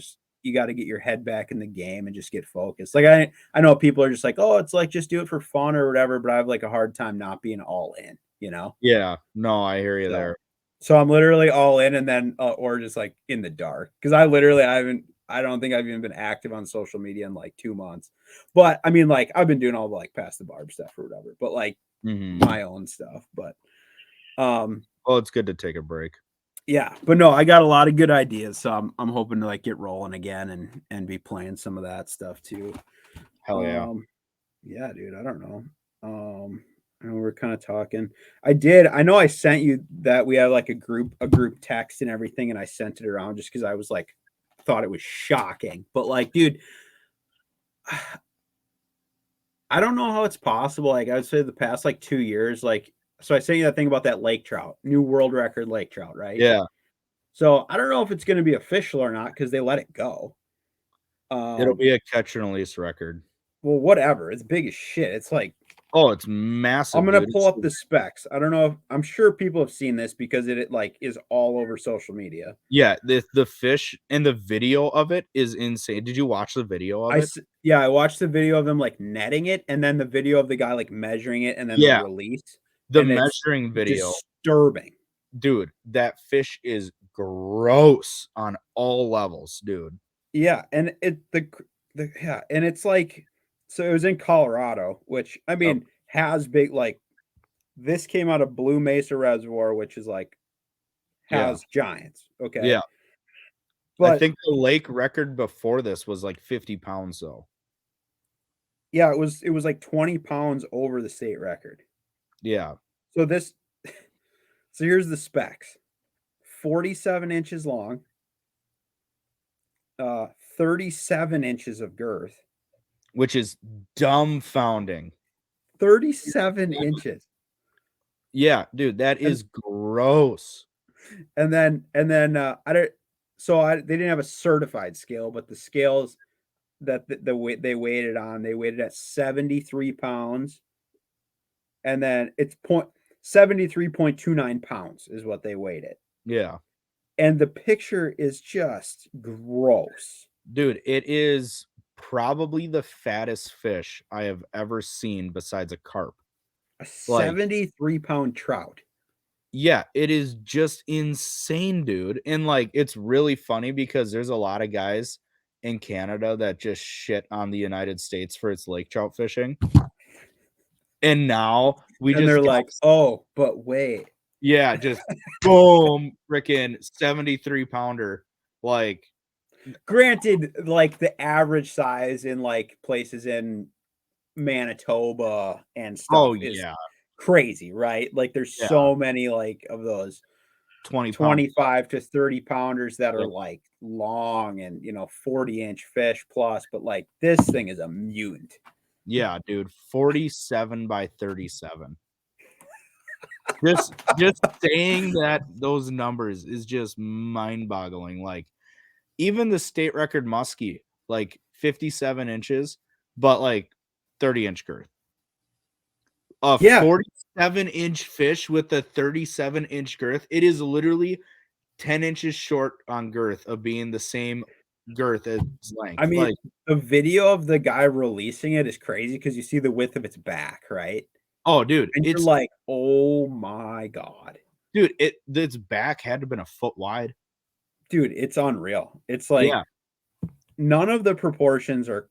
you got to get your head back in the game and just get focused. Like, I know people are just like, oh, it's like, just do it for fun or whatever. But I have like a hard time not being all in, you know? Yeah. No, I hear you there. So I'm literally all in and then, or just like in the dark. Cause I don't think I've even been active on social media in like 2 months. But I mean, like, I've been doing all the like Past the Barb stuff or whatever, but like my own stuff. But, well, it's good to take a break. yeah, but no, I got a lot of good ideas, so I'm hoping to like get rolling again and be playing some of that stuff too. Hell yeah. Yeah, dude, I don't know. I know we're kind of talking. I know I sent you that we have like a group text and everything, and I sent it around just because I was like thought it was shocking. But like, dude, I don't know how it's possible. Like I would say the past like 2 years, like so I sent you that thing about that lake trout, new world record lake trout, right? Yeah. So I don't know if it's going to be official or not because they let it go. It'll be a catch and release record. Well, whatever. It's big as shit. It's like, oh, it's massive. I'm gonna pull up the specs. I don't know. I'm sure people have seen this because it like is all over social media. Yeah, the fish and the video of it is insane. Did you watch the video of it? Yeah, I watched the video of them like netting it, and then the video of the guy like measuring it, and then Yeah, the release. the measuring video. Disturbing. Dude, that fish is gross on all levels, dude. Yeah, and and it's like, so it was in Colorado, which I mean has big like this came out of Blue Mesa Reservoir, which is like has giants. Okay. Yeah. But I think the lake record before this was like 50 pounds though. Yeah, it was like 20 pounds over the state record. Yeah. So here's the specs. 47 inches long, 37 inches of girth, which is dumbfounding. 37 inches. Yeah, dude, that is gross. And then they didn't have a certified scale, but the scales that they weighed it on, they weighed it at 73 pounds. And then it's 73.29 pounds is what they weighed it. Yeah. And the picture is just gross. Dude, it is probably the fattest fish I have ever seen besides a carp. A 73-pound trout. Yeah, it is just insane, dude. And like, it's really funny because there's a lot of guys in Canada that just shit on the United States for its lake trout fishing. And now they're like, oh, but wait. Yeah, just boom, freaking 73 pounder. Like, granted, like the average size in like places in Manitoba and stuff is crazy, right? Like there's so many like of those 25 to 30 pounders that are like long and 40-inch fish plus, but like this thing is a mutant. Yeah, dude, 47 by 37. Just saying that those numbers is just mind-boggling. Like even the state record muskie, like 57 inches, but like 30-inch girth. A 47-inch fish with a 37-inch girth. It is literally 10 inches short on girth of being the same girth as length. I mean, the video of the guy releasing it is crazy because you see the width of its back, right? Oh, dude, and you're like, oh my god, dude! Its back had to have been a foot wide. Dude, it's unreal. It's like none of the proportions are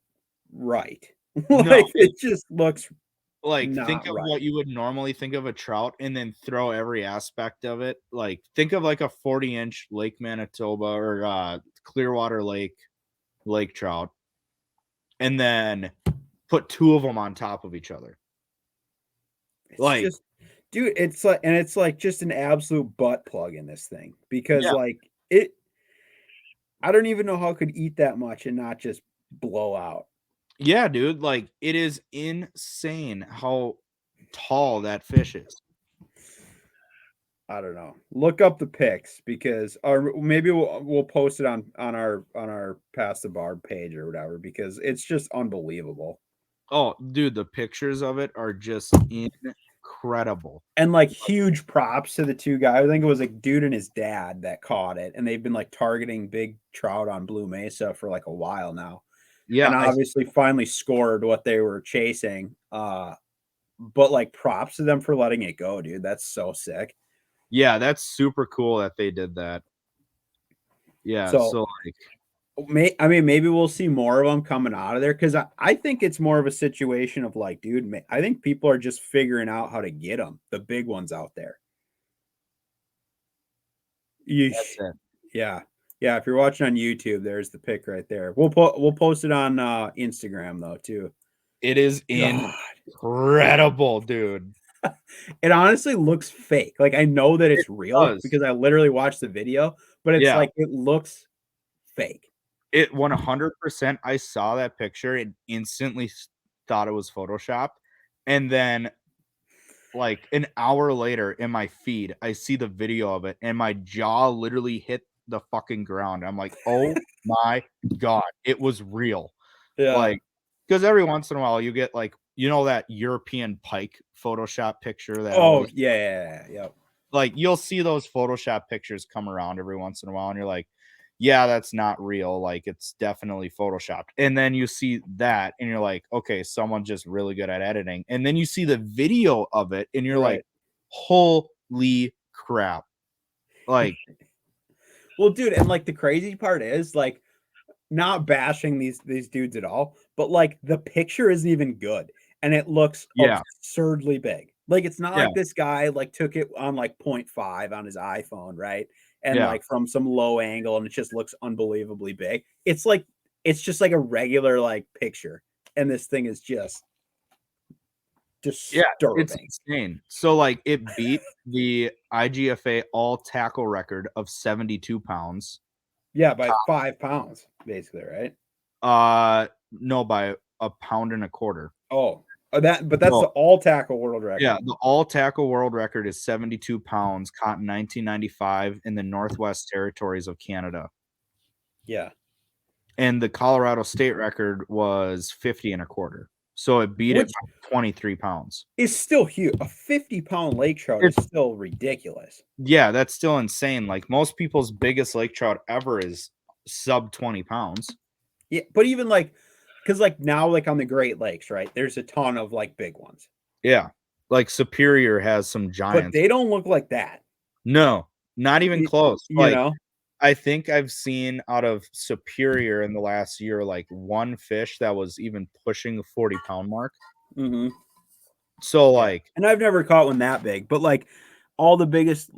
right. Like it just looks like think of what you would normally think of a trout, and then throw every aspect of it. Like think of like a 40-inch Lake Manitoba or Clearwater Lake trout, and then put two of them on top of each other. It's like, just, dude, it's like just an absolute butt plug in this thing because like I don't even know how it could eat that much and not just blow out. Yeah, dude, like it is insane how tall that fish is. I don't know. Look up the pics because, or maybe we'll post it on our Past the Barb page or whatever because it's just unbelievable. Oh, dude, the pictures of it are just incredible. And like huge props to the two guys. I think it was like dude and his dad that caught it, and they've been like targeting big trout on Blue Mesa for like a while now. Yeah, And obviously finally scored what they were chasing. But like props to them for letting it go, dude. That's so sick. yeah, that's super cool that they did that. Yeah, So so like, I mean, maybe we'll see more of them coming out of there because I think it's more of a situation of like, dude, I think people are just figuring out how to get them, the big ones out there. that's it. Yeah. Yeah. If you're watching on YouTube, there's the pic right there. We'll post it on Instagram though, too. It is God. incredible, dude. It honestly looks fake. Like I know that it's real does. because I literally watched the video, but it's Yeah. like it looks fake. It 100%. I saw that picture and instantly thought it was photoshopped. And then like an hour later in my feed, I see the video of it and my jaw literally hit the fucking ground. I'm like, "Oh my god, it was real." Yeah. Like, because every once in a while you get like, you know, that European pike Photoshop picture that always, yeah. like, you'll see those Photoshop pictures come around every once in a while, and you're like, yeah, that's not real. Like, it's definitely Photoshopped. And then you see that, and you're like, okay, someone's just really good at editing. And then you see the video of it, and you're like, Right. holy crap. Like, Well, dude, and like the crazy part is like not bashing these dudes at all, but like the picture isn't even good and it looks yeah, absurdly big. Like it's not yeah, like this guy like took it on like 0.5 on his iPhone, right? And yeah. like from some low angle and it just looks unbelievably big. It's just like a regular like picture and this thing is just Yeah, it's disturbing. insane. So, like, it beat the IGFA all tackle record of 72 pounds. Yeah, by 5 pounds basically, right? No, by a pound and a quarter. Oh, but that's the So, all tackle world record. yeah, the all tackle world record is 72 pounds, caught in 1995 in the Northwest Territories of Canada. Yeah. And the Colorado state record was 50 and a quarter. So it beat it Which by 23 pounds. is still huge. A 50-pound lake trout is still ridiculous. Yeah, that's still insane. Like most people's biggest lake trout ever is sub 20 pounds. Yeah, but even like, because like now, like on the Great Lakes, right? There's a ton of like big ones. Yeah. Like Superior has some But giants. they don't look like that. No, not even close. You Like, know? I think I've seen out of Superior in the last year, like one fish that was even pushing the 40-pound mark. Mm-hmm. So, Yeah. like, And I've never caught one that big, but like all the biggest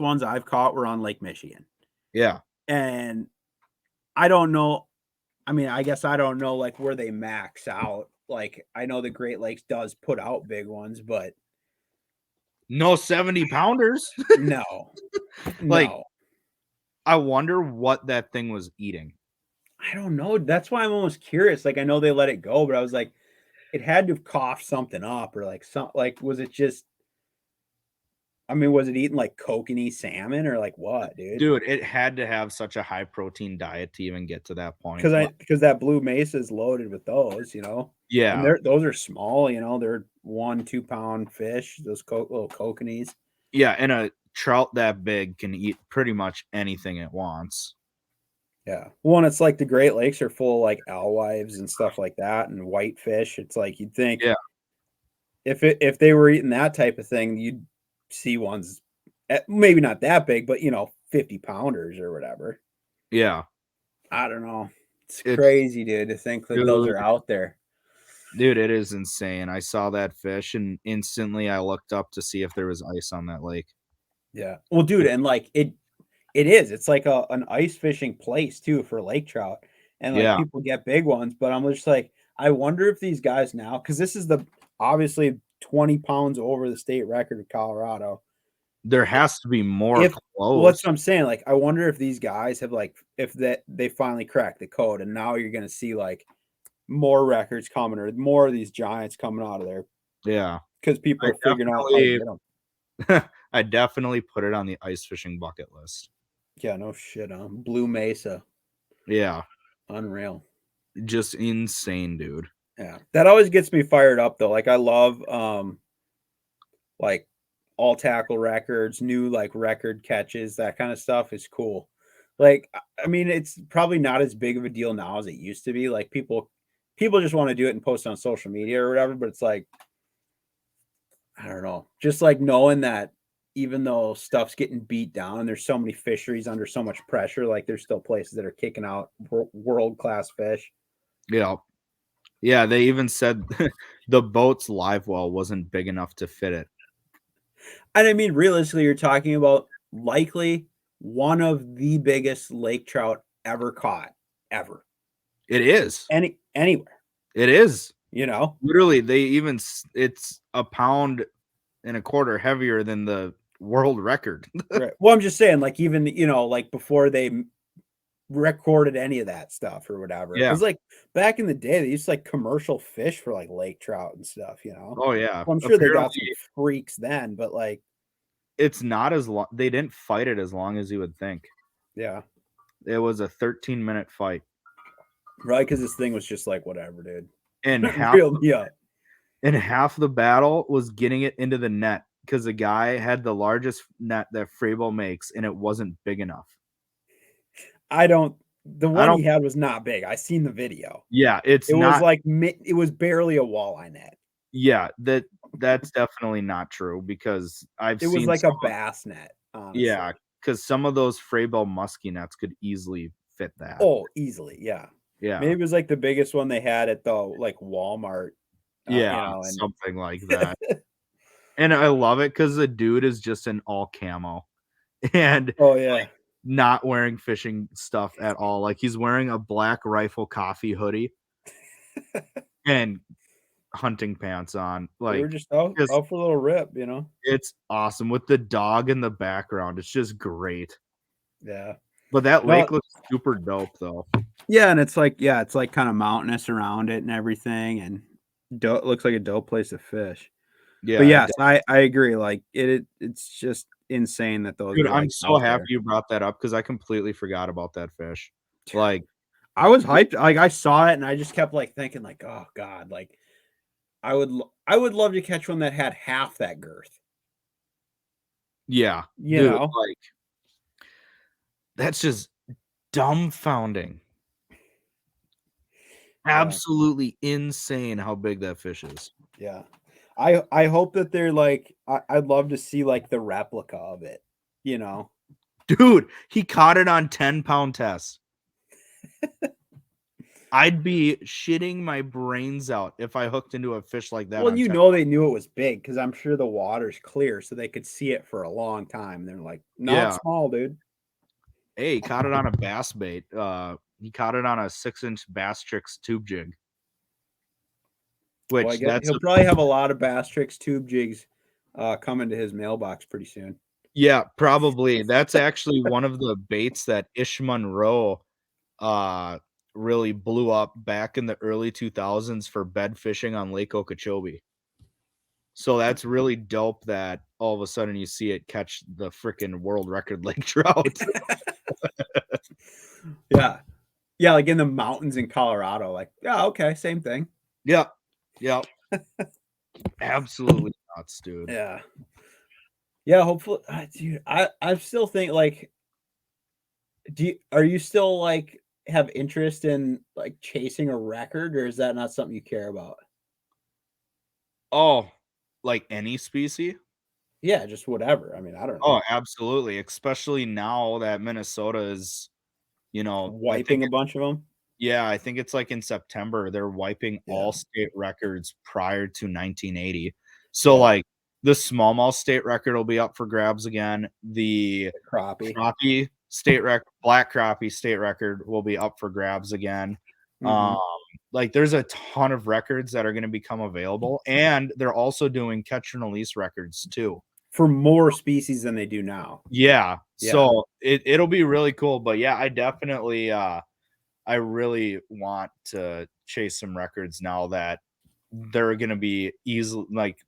ones I've caught were on Lake Michigan. yeah. And I don't know. I mean, I guess I don't know like where they max out. Like I know the Great Lakes does put out big ones, but No 70 pounders. no. Like, No. I wonder what that thing was eating. I don't know. That's why I'm almost curious. Like I know they let it go, but I was like, it had to have coughed something up or like was it just I mean, was it eating like kokanee salmon or like what, dude? Dude, it had to have such a high protein diet to even get to that point. Because that Blue Mesa is loaded with those, you know. And Yeah. those are small, you know, they're 1-2 pound fish, those little kokanees. Yeah, and a trout that big can eat pretty much anything it wants. Yeah. Well, and it's like the Great Lakes are full of like alewives and stuff like that and whitefish. It's like you'd think Yeah. if they were eating that type of thing, you'd see ones maybe not that big, but you know, 50 pounders or whatever. Yeah. I don't know. It's crazy, dude, to think that those are out there. Dude, it is insane. I saw that fish and instantly I looked up to see if there was ice on that lake. Yeah. Well, dude, and like it is. It's like an ice fishing place too for lake trout. And like Yeah. people get big ones, but I'm just like, I wonder if these guys now, because this is obviously 20 pounds over the state record of Colorado. There has to be more Well, close. that's what I'm saying. Like, I wonder if these guys have like if they finally cracked the code, and now you're gonna see like more records coming or more of these giants coming out of there. Yeah. Because people are figuring out how to get them. I definitely put it on the ice fishing bucket list. Yeah, no shit. Blue Mesa, Yeah, unreal. just insane, dude. Yeah, that always gets me fired up though. Like I love like all tackle records, new like record catches, that kind of stuff is cool. Like I mean, it's probably not as big of a deal now as it used to be. Like people just want to do it and post on social media or whatever, but it's like I don't know, just like knowing that even though stuff's getting beat down and there's so many fisheries under so much pressure, like there's still places that are kicking out world class fish. Yeah. Yeah, they even said the boat's live well wasn't big enough to fit it. And I mean, realistically, you're talking about likely one of the biggest lake trout ever caught, ever. It is. Anywhere, It is. you know? Literally, it's a pound and a quarter heavier than the world record. Right. Well, I'm just saying, like, even, like before they recorded any of that stuff or whatever. Yeah. Because, like, back in the day, they used to, like, commercial fish for, like, lake trout and stuff, Oh, yeah. Well, I'm sure they got Apparently, some freaks then, but, like, it's not as long. They didn't fight it as long as you would think. yeah. It was a 13-minute fight. Right, because this thing was just like, whatever, dude. And Reeled me up. half the battle was getting it into the net because the guy had the largest net that Frabo makes, and it wasn't big enough. The one he had was not big. I seen the video. Yeah, it was barely a walleye net. Yeah, that's definitely not true because It was like a bass net, honestly. Yeah, because some of those Frabo musky nets could easily fit that. Oh, easily, yeah. Yeah. Maybe it was like the biggest one they had at the like Walmart. Yeah, and something like that. And I love it because the dude is just in all camo and oh yeah. not wearing fishing stuff at all. Like he's wearing a black rifle coffee hoodie and hunting pants on. They Like were just out for a little rip, it's awesome with the dog in the background. It's just great. Yeah. But that lake looks super dope though. Yeah, and it's like kind of mountainous around it and everything, and it looks like a dope place to fish. Yeah, but yes, I agree. Like it's just insane that those. Dude, are, I'm like, so out happy there. you brought that up because I completely forgot about that fish. Like I was hyped. Like I saw it and I just kept like thinking like, oh God, like I would love to catch one that had half that girth. Yeah, Dude, like that's just dumbfounding. Absolutely insane how big that fish is. Yeah. I hope that they're like I'd love to see like the replica of it, Dude, he caught it on 10-pound tests. I'd be shitting my brains out if I hooked into a fish like that. Well, they knew it was big because I'm sure the water's clear so they could see it for a long time. They're like, not small, dude. Hey, he caught it on a bass bait. He caught it on a 6-inch Bass Tricks tube jig. Which he'll probably have a lot of Bass Tricks tube jigs coming to his mailbox pretty soon. Yeah, probably. That's actually one of the baits that Ish Monroe really blew up back in the early 2000s for bed fishing on Lake Okeechobee. So that's really dope that all of a sudden you see it catch the freaking world record lake trout. Yeah. Yeah, like in the mountains in Colorado. Like, yeah, okay, same thing. Yep. Absolutely nuts, dude. Yeah. Yeah, hopefully, dude. I still think like, are you still like have interest in like chasing a record, or is that not something you care about? Oh, like any species? Yeah, just whatever. I mean, I don't know. Oh, absolutely. Especially now that Minnesota is, wiping a bunch of them. Yeah, I think it's like in September, they're wiping all state records prior to 1980. So like the smallmouth state record will be up for grabs again. The crappie state record, black crappie state record will be up for grabs again. Mm-hmm. Like there's a ton of records that are going to become available, and they're also doing catch and release records too. For more species than they do now. Yeah. So it'll be really cool. But yeah, I definitely I really want to chase some records now that they're going to be easily like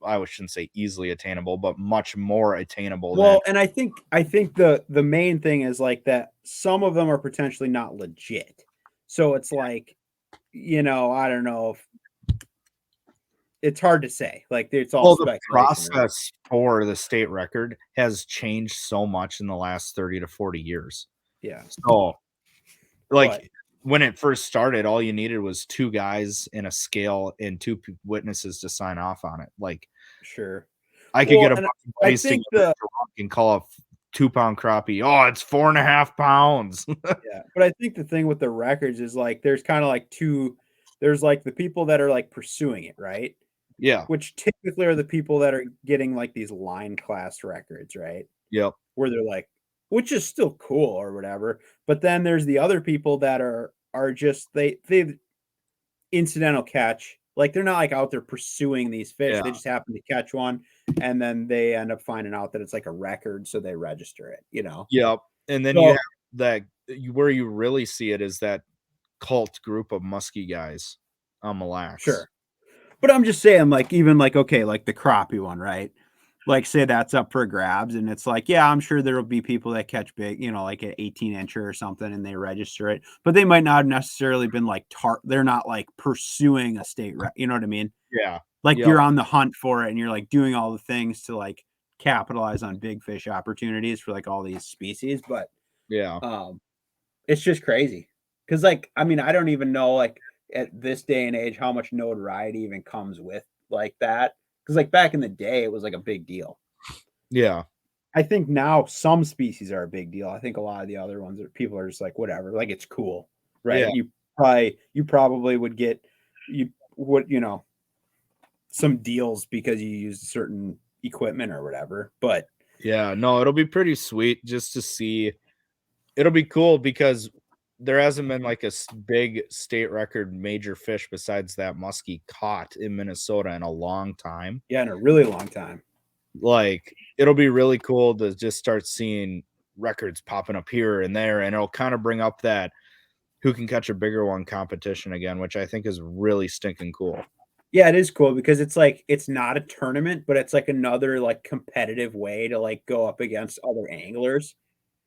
I shouldn't say easily attainable, but much more attainable. Well, and I think the main thing is like that some of them are potentially not legit. So it's like, I don't know if it's hard to say. Like it's all the speculation. process for the state record has changed so much in the last 30 to 40 years. Yeah. So like when it first started, all you needed was 2 guys in a scale and 2 witnesses to sign off on it. Like, sure. I could get a bunch of buddies together and call a 2-pound crappie. Oh, it's 4.5 pounds. Yeah. But I think the thing with the records is like there's kind of like there's like the people that are like pursuing it, right? Yeah. Which typically are the people that are getting like these line class records, right? Yep. Where they're like, which is still cool or whatever. But then there's the other people that are just they incidental catch. Like they're not like out there pursuing these fish. Yeah. They just happen to catch one and then they end up finding out that it's like a record, so they register it, Yep. And then you have that where you really see it is that cult group of musky guys on Mille Lacs. Sure. But I'm just saying, like, even like, okay, like the crappie one, right? Like, say that's up for grabs, and it's like, yeah, I'm sure there'll be people that catch big, like an 18-incher or something, and they register it, but they might not have necessarily been like they're not like pursuing a state, you know what I mean? Yeah. Like you're on the hunt for it, and you're like doing all the things to like capitalize on big fish opportunities for like all these species, but yeah, it's just crazy because, like, I mean, I don't even know like at this day and age how much notoriety even comes with like that. Because like back in the day, it was like a big deal. Yeah. I think now some species are a big deal. I think a lot of the other ones that people are just like, whatever, like it's cool, right? Yeah. You probably would get some deals because you use certain equipment or whatever. But yeah, no, it'll be pretty sweet just to see. It'll be cool because there hasn't been like a big state record major fish besides that muskie caught in Minnesota in a long time. Yeah, in a really long time. Like, it'll be really cool to just start seeing records popping up here and there, and it'll kind of bring up that who can catch a bigger one competition again, which I think is really stinking cool. Yeah, it is cool because it's like it's not a tournament, but it's like another like competitive way to like go up against other anglers.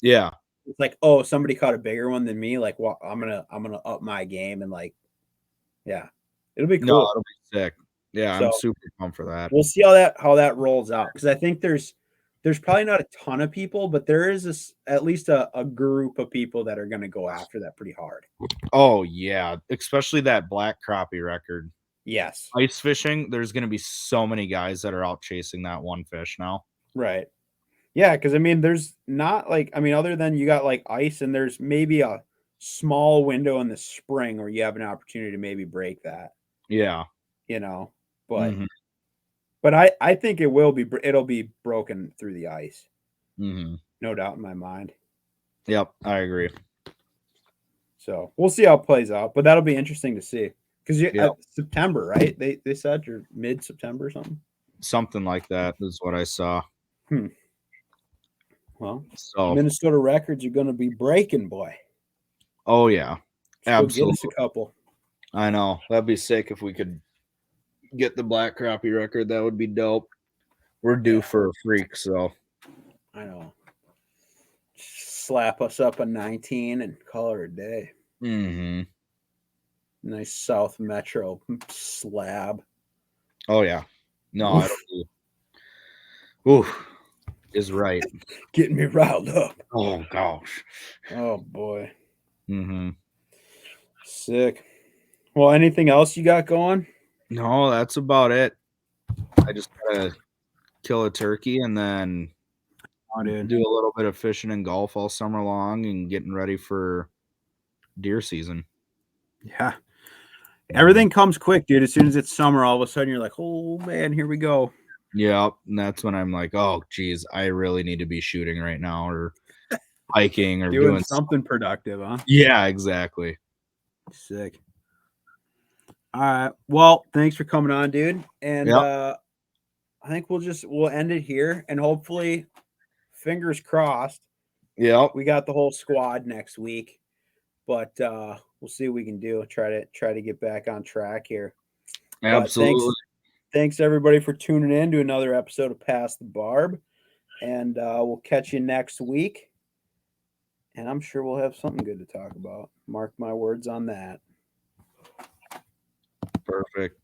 Yeah. It's like, oh, somebody caught a bigger one than me. Like, well, I'm gonna up my game and like, yeah, it'll be cool. No, it'll be sick. Yeah, so, I'm super pumped for that. We'll see how that rolls out because I think there's probably not a ton of people, but there is at least a group of people that are going to go after that pretty hard. Oh yeah, especially that black crappie record. Yes, ice fishing. There's going to be so many guys that are out chasing that one fish now. Right. Yeah, because I mean, there's not like other than you got like ice, and there's maybe a small window in the spring where you have an opportunity to maybe break that. Yeah, but but I think it'll be broken through the ice. No doubt in my mind. Yep, I agree. So we'll see how it plays out, but that'll be interesting to see because September, right? They said or mid-September or something like that is what I saw. Well, so Minnesota records are going to be breaking, boy. Oh yeah, absolutely. Get us a couple. I know, that'd be sick if we could get the black crappie record. That would be dope. We're due for a freak, so I know. Slap us up a 19 and call it a day. Nice South Metro slab. Oh yeah, no, I don't do. Oof. Is right. Getting me riled up. Oh gosh. Oh boy. Sick. Well, anything else you got going? No, that's about it. I just gotta kill a turkey and then do a little bit of fishing and golf all summer long and getting ready for deer season. Yeah. Everything comes quick, dude. As soon as it's summer, all of a sudden you're like, oh man, here we go. Yeah, and that's when I'm like, oh, geez, I really need to be shooting right now or hiking or doing something productive, huh? Yeah, exactly. Sick. All right. Well, thanks for coming on, dude. And I think we'll end it here, and hopefully, fingers crossed. Yeah, we got the whole squad next week, but we'll see what we can do. Try to get back on track here. Absolutely. Thanks everybody for tuning in to another episode of Past the Barb. And we'll catch you next week. And I'm sure we'll have something good to talk about. Mark my words on that. Perfect.